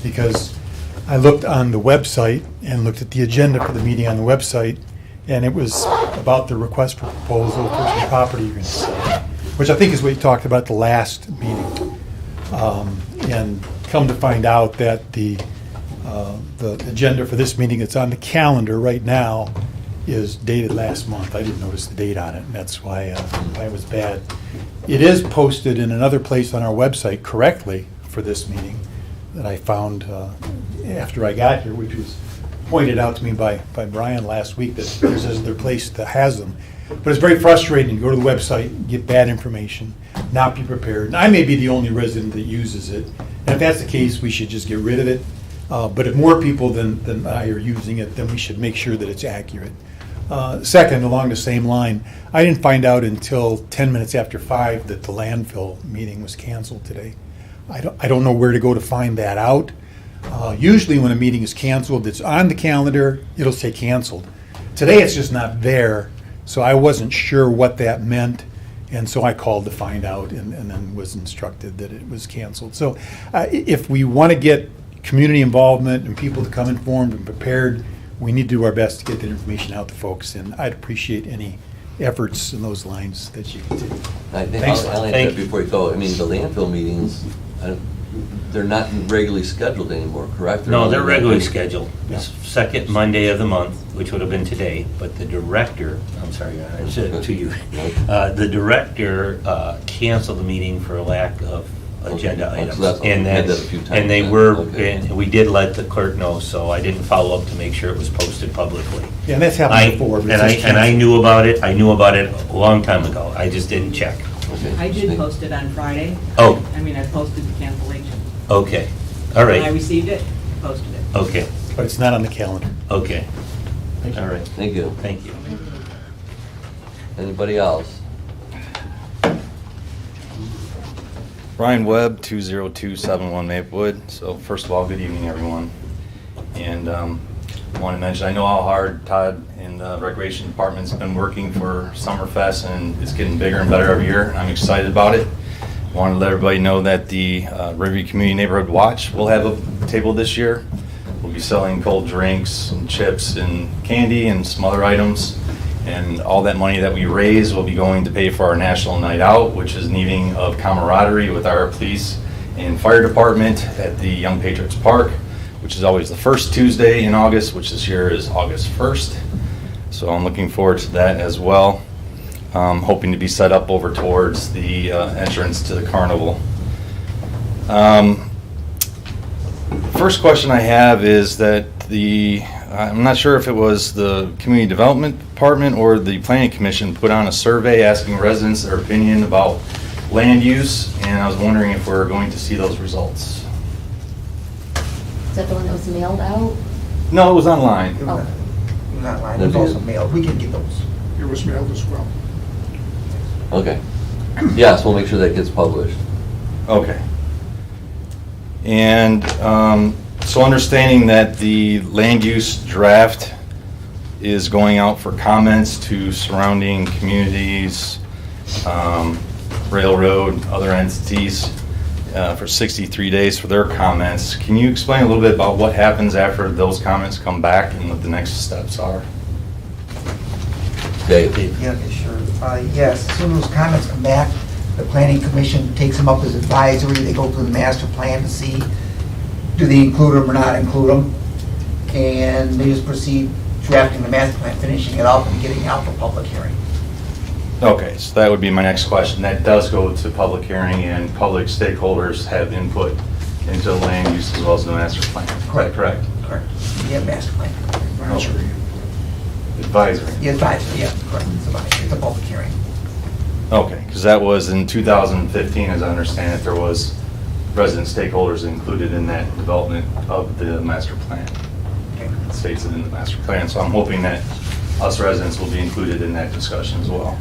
because I looked on the website and looked at the agenda for the meeting on the website, and it was about the request for proposal for some property you're going to sell, which I think is what you talked about at the last meeting. And come to find out that the agenda for this meeting that's on the calendar right now is dated last month. I didn't notice the date on it, and that's why it was bad. It is posted in another place on our website correctly for this meeting that I found after I got here, which was pointed out to me by Brian last week, that there's another place that has them. But it's very frustrating to go to the website, get bad information, not be prepared. And I may be the only resident that uses it, and if that's the case, we should just get rid of it. But if more people than I are using it, then we should make sure that it's accurate. Second, along the same line, I didn't find out until 10 minutes after 5 that the landfill meeting was canceled today. I don't know where to go to find that out. Usually when a meeting is canceled, it's on the calendar, it'll say canceled. Today it's just not there, so I wasn't sure what that meant, and so I called to find out and then was instructed that it was canceled. So if we want to get community involvement and people to come informed and prepared, we need to do our best to get that information out to folks, and I'd appreciate any efforts in those lines that you can take. I think, Thanks. I'll add that before you go, I mean, the landfill meetings, they're not regularly scheduled anymore, correct? No, they're regularly scheduled. It's second Monday of the month, which would have been today, but the director, I'm sorry, I said it to you. The director canceled the meeting for a lack of agenda Okay. items. So that's- And we had that- that a few times And they then. were, Okay. and we did let the clerk know, so I didn't follow up to make sure it was posted publicly. Yeah, and that's happened before. but And it's I, just and I canceled. knew about it, a long time ago, I just didn't check. Okay. I did post it on Friday. Oh. I mean, I posted the cancellation. Okay, all When I right, received it, I posted it. okay, But it's not on the calendar. okay, Thank you. all right, Thank you. thank you. Anybody else? Brian Webb, 20271 Maplewood. So first of all, good evening, everyone. And I want to mention, I know how hard Todd and the Recreation Department's been working for Summerfest, and it's getting bigger and better every year, and I'm excited about it. Wanted to let everybody know that the Riverview Community Neighborhood Watch will have a table this year. We'll be selling cold drinks and chips and candy and some other items. And all that money that we raise will be going to pay for our National Night Out, which is an evening of camaraderie with our police and fire department at the Young Patriots Park, which is always the first Tuesday in August, which this year is August 1st. So I'm looking forward to that as well. Hoping to be set up over towards the entrance to the carnival. First question I have is that I'm not sure if it was the Community Development Department or the Planning Commission put on a survey asking residents their opinion about land use, and I was wondering if we're going to see those results. Is that the one that was mailed out? No, it was online. Oh. Not line, it was also mailed, we can get those. It was mailed as well. Okay. Yes, we'll make sure that gets published. Okay. And so understanding that the land use draft is going out for comments to surrounding communities, railroad, other entities, for 63 days for their comments. Can you explain a little bit about what happens after those comments come back and what the next steps are? Dave? Yeah, okay, sure. Yes, as soon as those comments come back, the planning commission takes them up as advisory. They go through the master plan to see, do they include them or not include them? And they just proceed drafting the master plan, finishing it up and getting it out for public hearing. Okay, so that would be my next question. That does go to public hearing, and public stakeholders have input into the land use as well as the master plan. Is that correct? Correct. Yeah, master plan. Advisory. Advisory. Yeah, advisory, yeah, correct. It's advisory. It's a public hearing. Okay, because that was in 2015, as I understand it, there was resident stakeholders included in that development of the master plan. Okay. It states it in the master plan, so I'm hoping that us residents will be included in that discussion as well.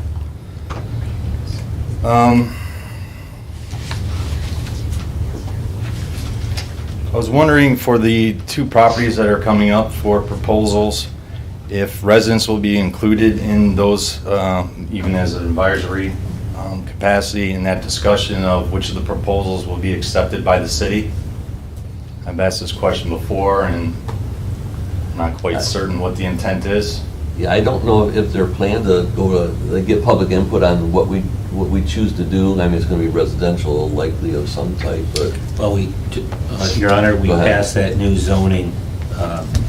I was wondering for the two properties that are coming up for proposals, if residents will be included in those, even as an advisory capacity in that discussion of which of the proposals will be accepted by the city. I've asked this question before and not quite certain what the intent is. Yeah, I don't know if they're planning to go to, they get public input on what we choose to do. I mean, it's gonna be residential likely of some type, but. Well, Your Honor, we Go ahead. passed that new zoning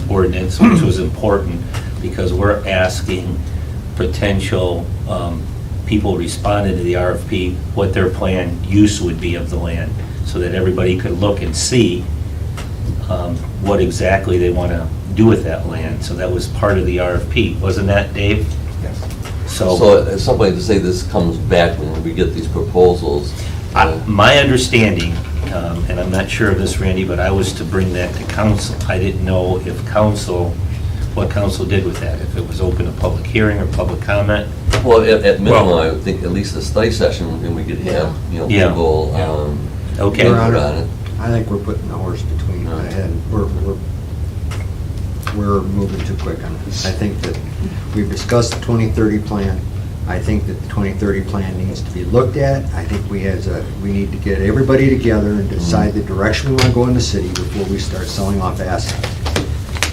ordinance, which was important, because we're asking potential people responding to the RFP what their planned use would be of the land, so that everybody could look and see what exactly they want to do with that land. So that was part of the RFP, wasn't that, Dave? Yes. So at some point to say this comes back when we get these proposals. My understanding, and I'm not sure of this, Randy, but I was to bring that to council. I didn't know if what council did with that, if it was open to public hearing or public comment. Well, at minimum, I would think at least a study session, and we could have, Yeah. people, Okay. Your input Honor, on it. I think we're putting the horse between our head. We're moving too quick on this. I think that we've discussed the 2030 plan. I think that the 2030 plan needs to be looked at. I think we need to get everybody together and decide the direction we want to go in the city before we start selling off assets.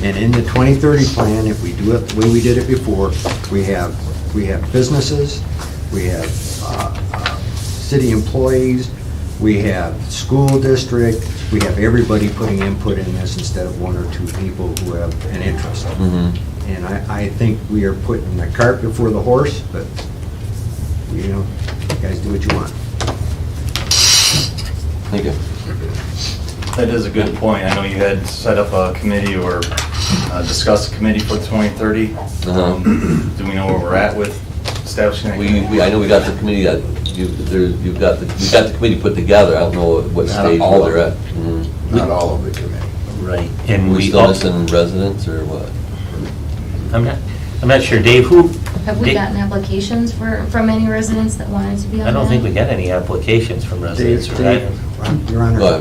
And in the 2030 plan, if we do it the way we did it before, we have businesses, we have city employees, we have school district, we have everybody putting input in this instead of one or two people who have an interest. And I think we are putting the cart before the horse, but, you guys do what you want. Thank you. That is a good point. I know you had set up a committee or discussed a committee for 2030. Do we know where we're at with establishing that committee? I know we got the committee, we got the committee put together. I don't know what Not stage all where of they're it. at. Not all of the committee. Right. And We still missing residents or what? I'm not sure, Dave, Have we gotten applications from any residents that wanted to be on that? I don't think we got any applications from residents, right? Your Honor, Go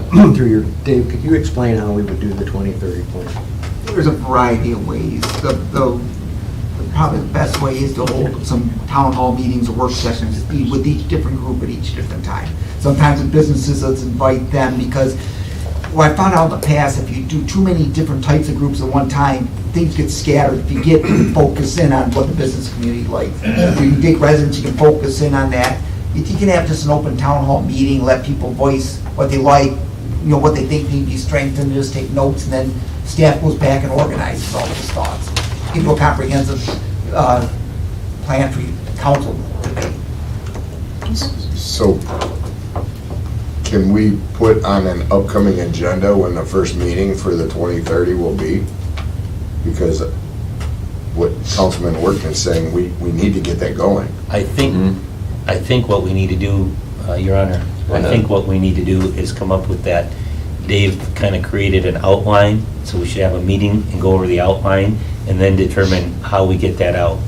Dave, could you explain how we would do the 2030 plan? There's a variety of ways. Probably the best way is to hold some town hall meetings or work sessions with each different group at each different time. Sometimes with businesses, let's invite them, because what I found out in the past, if you do too many different types of groups at one time, things get scattered. If you get to focus in on what the business community likes, if you can take residents, you can focus in on that. If you can have just an open town hall meeting, let people voice what they like, what they think need to be strengthened, just take notes, and then staff goes back and organizes all those thoughts. Give you a comprehensive plan for you, council debate. So, can we put on an upcoming agenda when the first meeting for the 2030 will be? Because what Councilman Workman's saying, we need to get that going. I think what we need to do, Your Honor, I think what we need to do is come up with that. Dave kind of created an outline, so we should have a meeting and go over the outline and then determine how we get that out,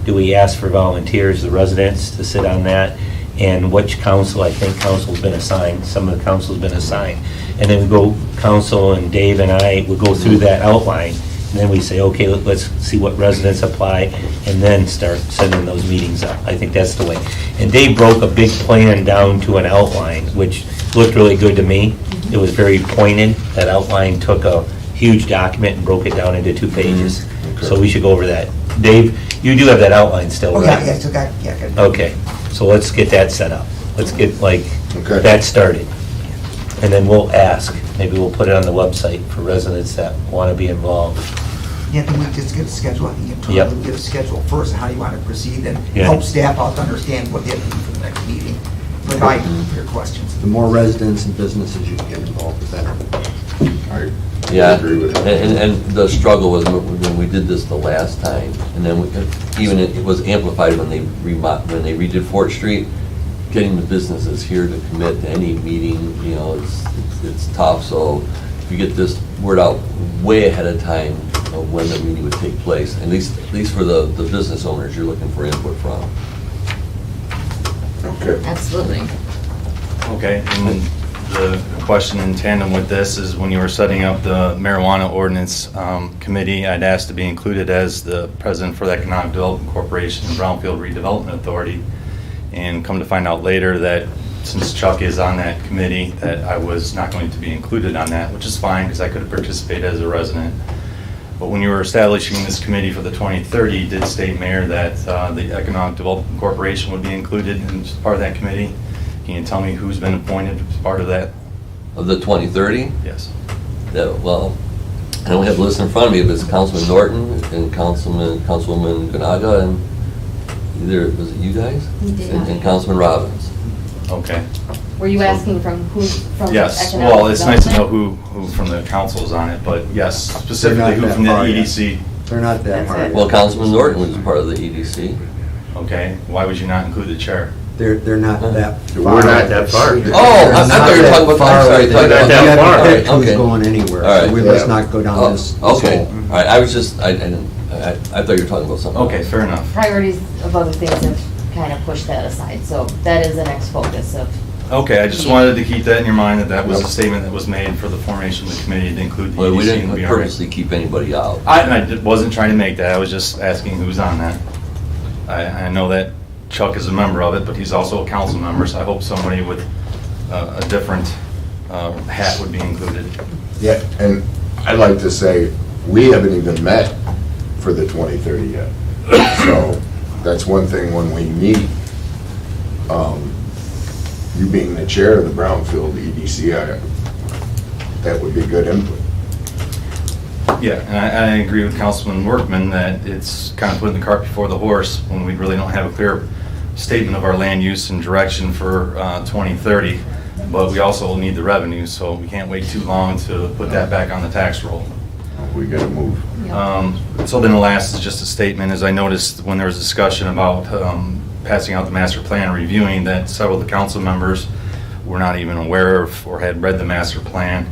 Do we ask for volunteers, the residents, to sit on that? And which council, I think council's been assigned, some of the council's been assigned. And then we go, council and Dave and I will go through that outline, and then we say, okay, let's see what residents apply, and then start sending those meetings up. I think that's the way. And Dave broke a big plan down to an outline, which looked really good to me. It was very pointed. That outline took a huge document and broke it down into 2 pages. So we should go over that. Dave, you do have that outline still, Oh, right? yeah, still got, good. Okay, so let's get that set up. Let's get Okay. that started. And then we'll ask, maybe we'll put it on the website for residents that want to be involved. Yeah, then we just get a schedule, I think you Yep. have to get a schedule first, and how you want to proceed, and Yeah. help staff out to understand what they have to do for the next meeting, provide for your questions. The more residents and businesses you can get involved, the better. I Yeah, agree with that. and the struggle was when we did this the last time, and then even it was amplified when they redid Fort Street, getting the businesses here to commit to any meeting, it's tough, so if you get this word out way ahead of time of when the meeting would take place, at least for the business owners you're looking for input from. Okay. Absolutely. Okay, and the question in tandem with this is when you were setting up the marijuana ordinance committee, I'd asked to be included as the president for the Economic Development Corporation and Brownfield Redevelopment Authority. And come to find out later that since Chuck is on that committee, that I was not going to be included on that, which is fine because I could have participated as a resident. But when you were establishing this committee for the 2030, you did state, Mayor, that the Economic Development Corporation would be included as part of that committee. Can you tell me who's been appointed as part of that? Of the 2030? Yes. Well, I don't have the list in front of me, but it's Councilman Norton and Councilwoman Ganaga, and either, was it you guys? We did. And Councilman Robbins. Okay. Were you asking from who, from Yes, economic well, it's nice to know development? who from the council is on it, but yes, specifically who from the EDC. They're not that That's hard. it. Well, Councilman Norton was part of the EDC. Okay, why would you not include the chair? They're not that far. We're not that far. Oh, I thought you were talking about, I'm sorry. They're not that You far. have to pick who's Okay. going anywhere, All right. so we must not go down this Okay, hole. all right, I was just, I didn't, I thought you were talking about something. Okay, fair enough. Priorities of other things have kind of pushed that aside, so that is the next focus of. Okay, I just wanted to keep that in your mind, that that was a statement that was made for the formation of the committee to include the Well, we EDC and didn't the BRA. purposely keep anybody out. I wasn't trying to make that, I was just asking who's on that. I know that Chuck is a member of it, but he's also a council member, so I hope somebody with a different hat would be included. Yeah, and I'd like to say, we haven't even met for the 2030 yet. So that's one thing when we meet, you being the chair of the Brownfield EDC, that would be good input. Yeah, and I agree with Councilman Workman that it's kind of putting the cart before the horse when we really don't have a clear statement of our land use and direction for 2030, but we also need the revenue, so we can't wait too long to put that back on the tax roll. We gotta move. So then the last is just a statement, as I noticed when there was discussion about passing out the master plan, reviewing that several of the council members were not even aware of or had read the master plan.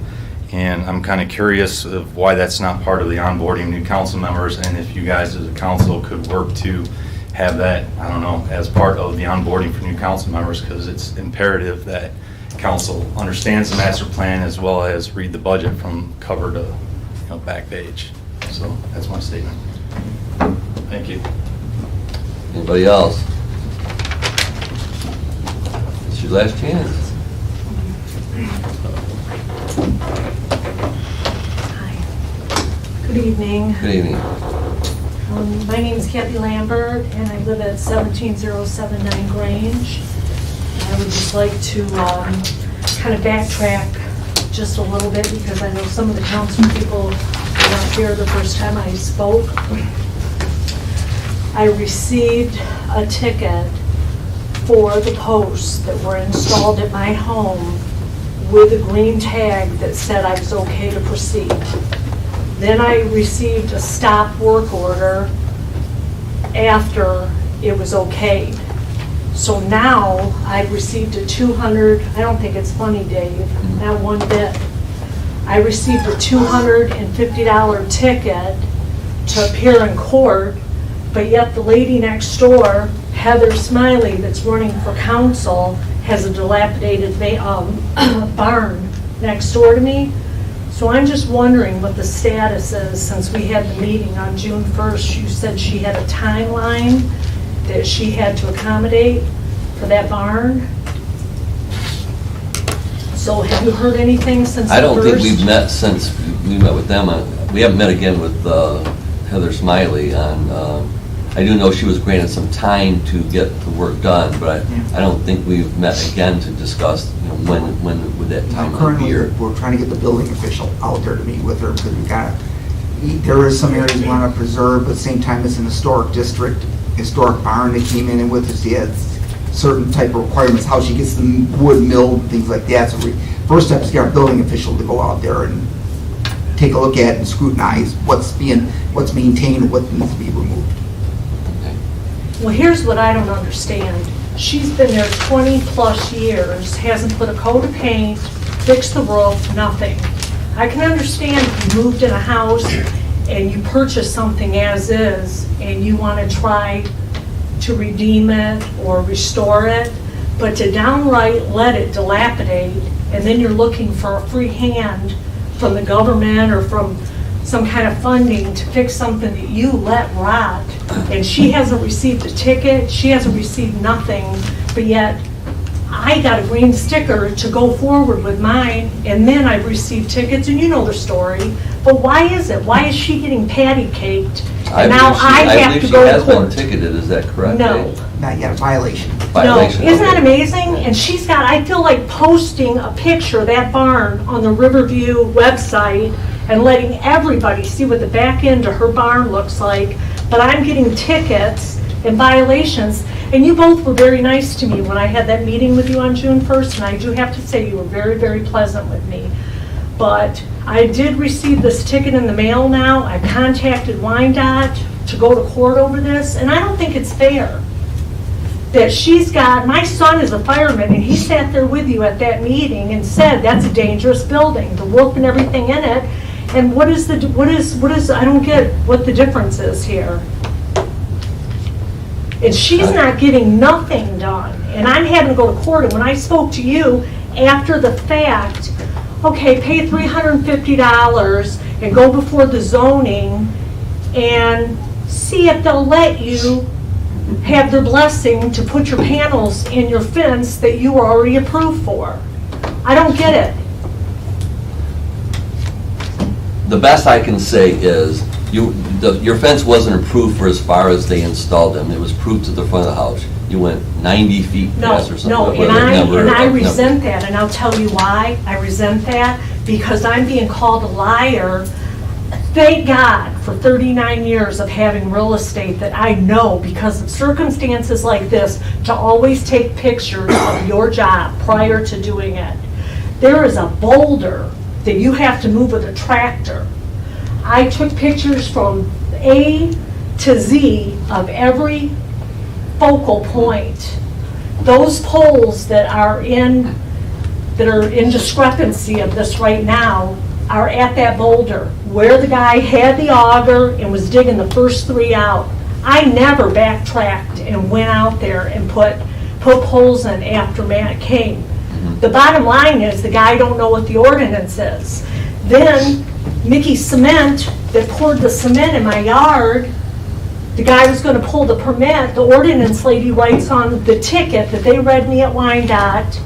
And I'm kind of curious of why that's not part of the onboarding of new council members, and if you guys as a council could work to have that, I don't know, as part of the onboarding for new council members, because it's imperative that council understands the master plan as well as read the budget from cover to, back page. So that's my statement. Thank you. Anybody else? It's your last chance. Good evening. Good evening. My name is Kathy Lambert, and I live at 17079 Grange. I would just like to kind of backtrack just a little bit, because I know some of the council people were not here the first time I spoke. I received a ticket for the posts that were installed at my home with a green tag that said I was okay to proceed. Then I received a stop work order after it was okayed. So now I've received a 200, I don't think it's funny, Dave, not one bit. I received a $250 ticket to appear in court, but yet the lady next door, Heather Smiley, that's running for council, has a dilapidated barn next door to me. So I'm just wondering what the status is, since we had the meeting on June 1st. You said she had a timeline that she had to accommodate for that barn. So have you heard anything since the 1st? I don't think we've met since we met with them. We haven't met again with Heather Smiley on, I do know she was granted some time to get the work done, but I don't think we've met again to discuss, when would that time be Currently, here. we're trying to get the building official out there to meet with her, because there is some areas we want to preserve, but at the same time, it's an historic district, historic barn they came in with. She has certain type of requirements, how she gets the wood milled, and things like that. So first step is get our building official to go out there and take a look at and scrutinize what's maintained and what needs to be removed. Well, here's what I don't understand. She's been there 20-plus years, hasn't put a coat of paint, fixed the roof, nothing. I can understand if you moved in a house and you purchased something as is and you want to try to redeem it or restore it, But to downright let it dilapidate, and then you're looking for a free hand from the government or from some kind of funding to fix something that you let rot, and she hasn't received a ticket, she hasn't received nothing, but yet I got a green sticker to go forward with mine, and then I've received tickets, and you know the story. But why is it? Why is she getting patty caked? And now I have to go to I believe she has court. been ticketed, is that correct? No. Dave? Not yet, a violation. Violation, No, isn't that okay. amazing? And she's got, I feel like posting a picture of that barn on the Riverview website and letting everybody see what the back end of her barn looks like. But I'm getting tickets and violations. And you both were very nice to me when I had that meeting with you on June 1st. And I do have to say, you were very, very pleasant with me. But I did receive this ticket in the mail now. I contacted WyanDOT to go to court over this. And I don't think it's fair that she's got, my son is a fireman, and he sat there with you at that meeting and said, that's a dangerous building, the roof and everything in it. And what is, I don't get what the difference is here. And she's not getting nothing done, and I'm having to go to court. And when I spoke to you after the fact, okay, pay $350 and go before the zoning and see if they'll let you have their blessing to put your panels in your fence that you were already approved for. I don't get it. The best I can say is, your fence wasn't approved for as far as they installed them. It was approved to the front of the house. You went 90 feet No, past or something. no, Well, and never- I never- resent that, and I'll tell you why I resent that. Because I'm being called a liar. Thank God for 39 years of having real estate that I know, because of circumstances like this, to always take pictures of your job prior to doing it. There is a boulder that you have to move with a tractor. I took pictures from A to Z of every focal point. Those poles that are in discrepancy of this right now are at that boulder, where the guy had the auger and was digging the first 3 out. I never backtracked and went out there and put poles in after Matt came. The bottom line is, the guy don't know what the ordinance is. Then Mickey Cement, that poured the cement in my yard, the guy was gonna pull the permit, the ordinance lady writes on the ticket that they read me at WyanDOT,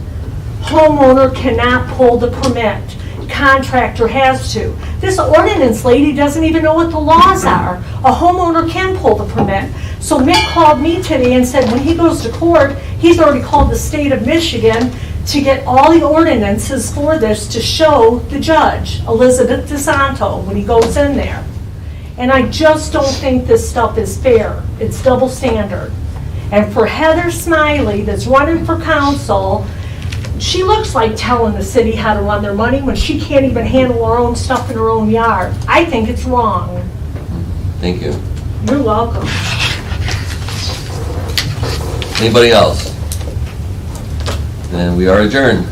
homeowner cannot pull the permit, contractor has to. This ordinance lady doesn't even know what the laws are. A homeowner can pull the permit. So Mick called me today and said when he goes to court, he's already called the state of Michigan to get all the ordinances for this to show the judge, Elizabeth DeSanto, when he goes in there. And I just don't think this stuff is fair. It's double standard. And for Heather Smiley, that's running for council, she looks like telling the city how to run their money when she can't even handle her own stuff in her own yard. I think it's wrong. Thank you. You're welcome. Anybody else? And we are adjourned.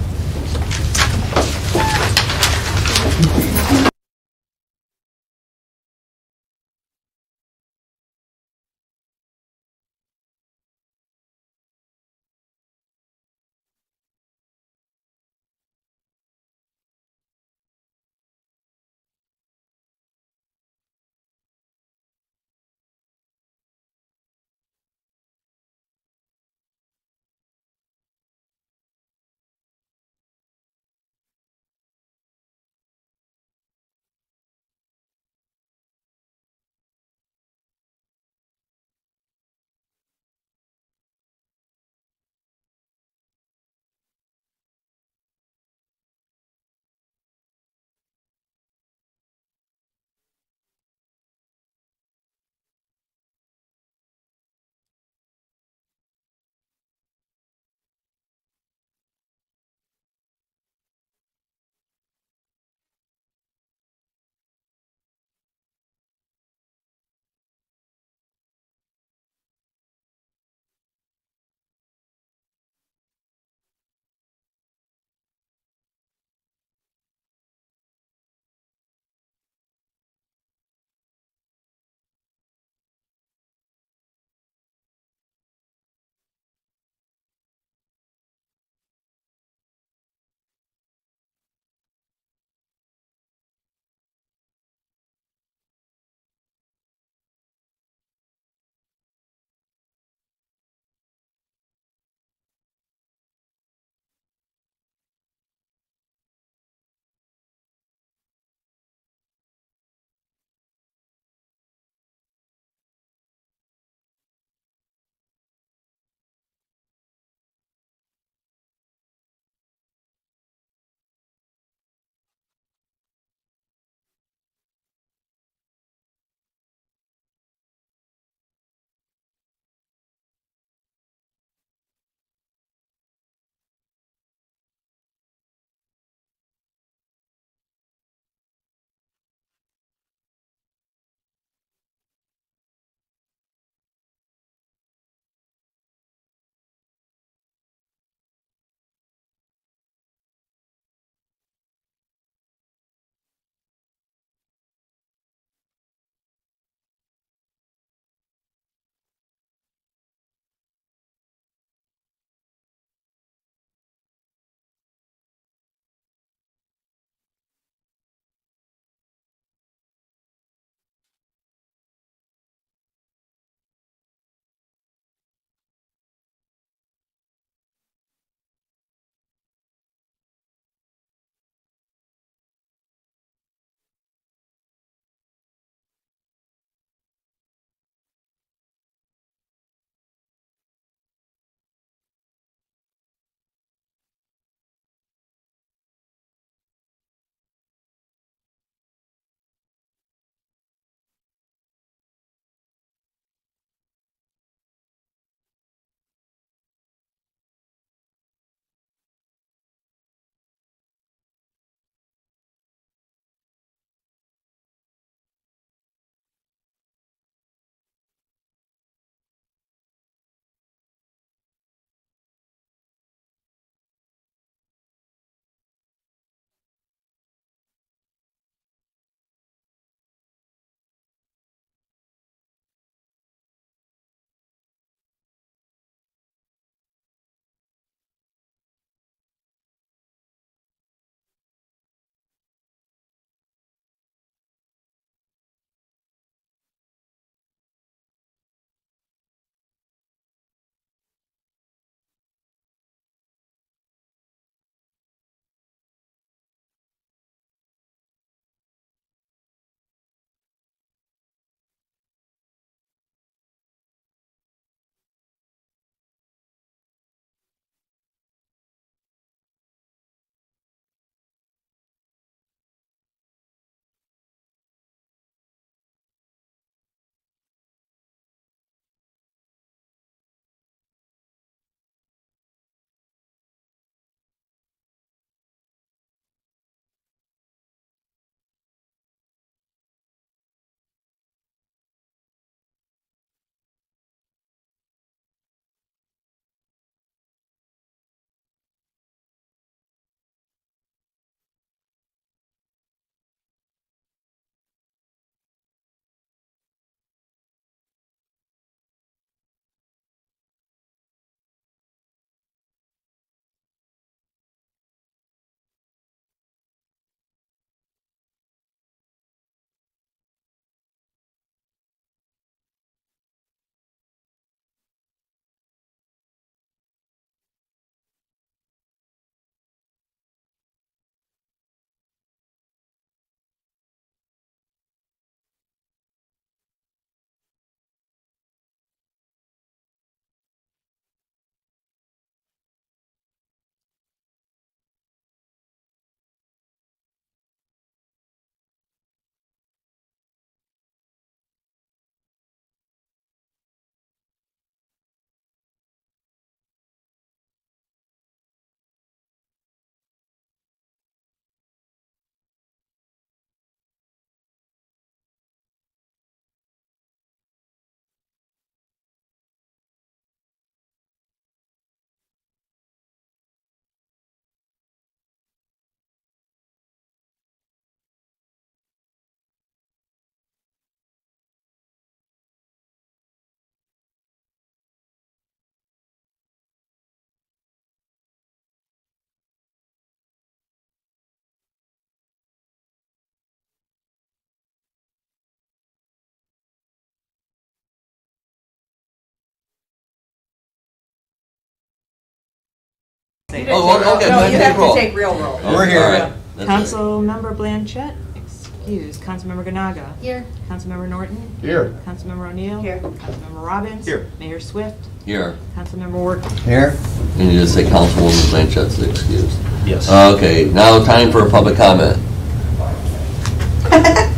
Oh, okay, No, then you take have roll. to take real roll. We're here. All right, that's right. Councilmember Blanchett, excuse. Councilmember Ganaga. Here. Councilmember Norton. Here. Councilmember O'Neill. Here. Councilmember Robbins. Here. Mayor Swift. Here. Councilmember Workman. Here? You need to say Councilwoman Blanchett's excused. Yes. Okay, now time for a public comment.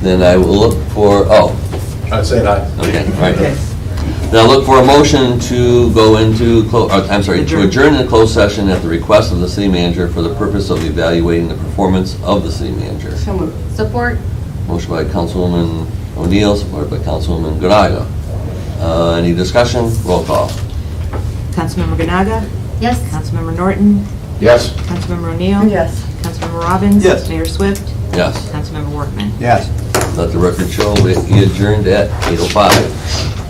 Then I will look for, I'd say that. okay, right. Then I'll look for a motion to go into, to adjourn the closed session at the request of the city manager for the purpose of evaluating the performance of the city manager. So moved. Support? Motion by Councilwoman O'Neill, supported by Councilwoman Ganaga. Any discussion? Roll call. Councilmember Ganaga. Yes. Councilmember Norton. Yes. Councilmember O'Neill. Yes. Councilmember Robbins. Yes. Mayor Swift. Yes. Councilmember Workman. Yes. Let the record show we adjourned at 8:05.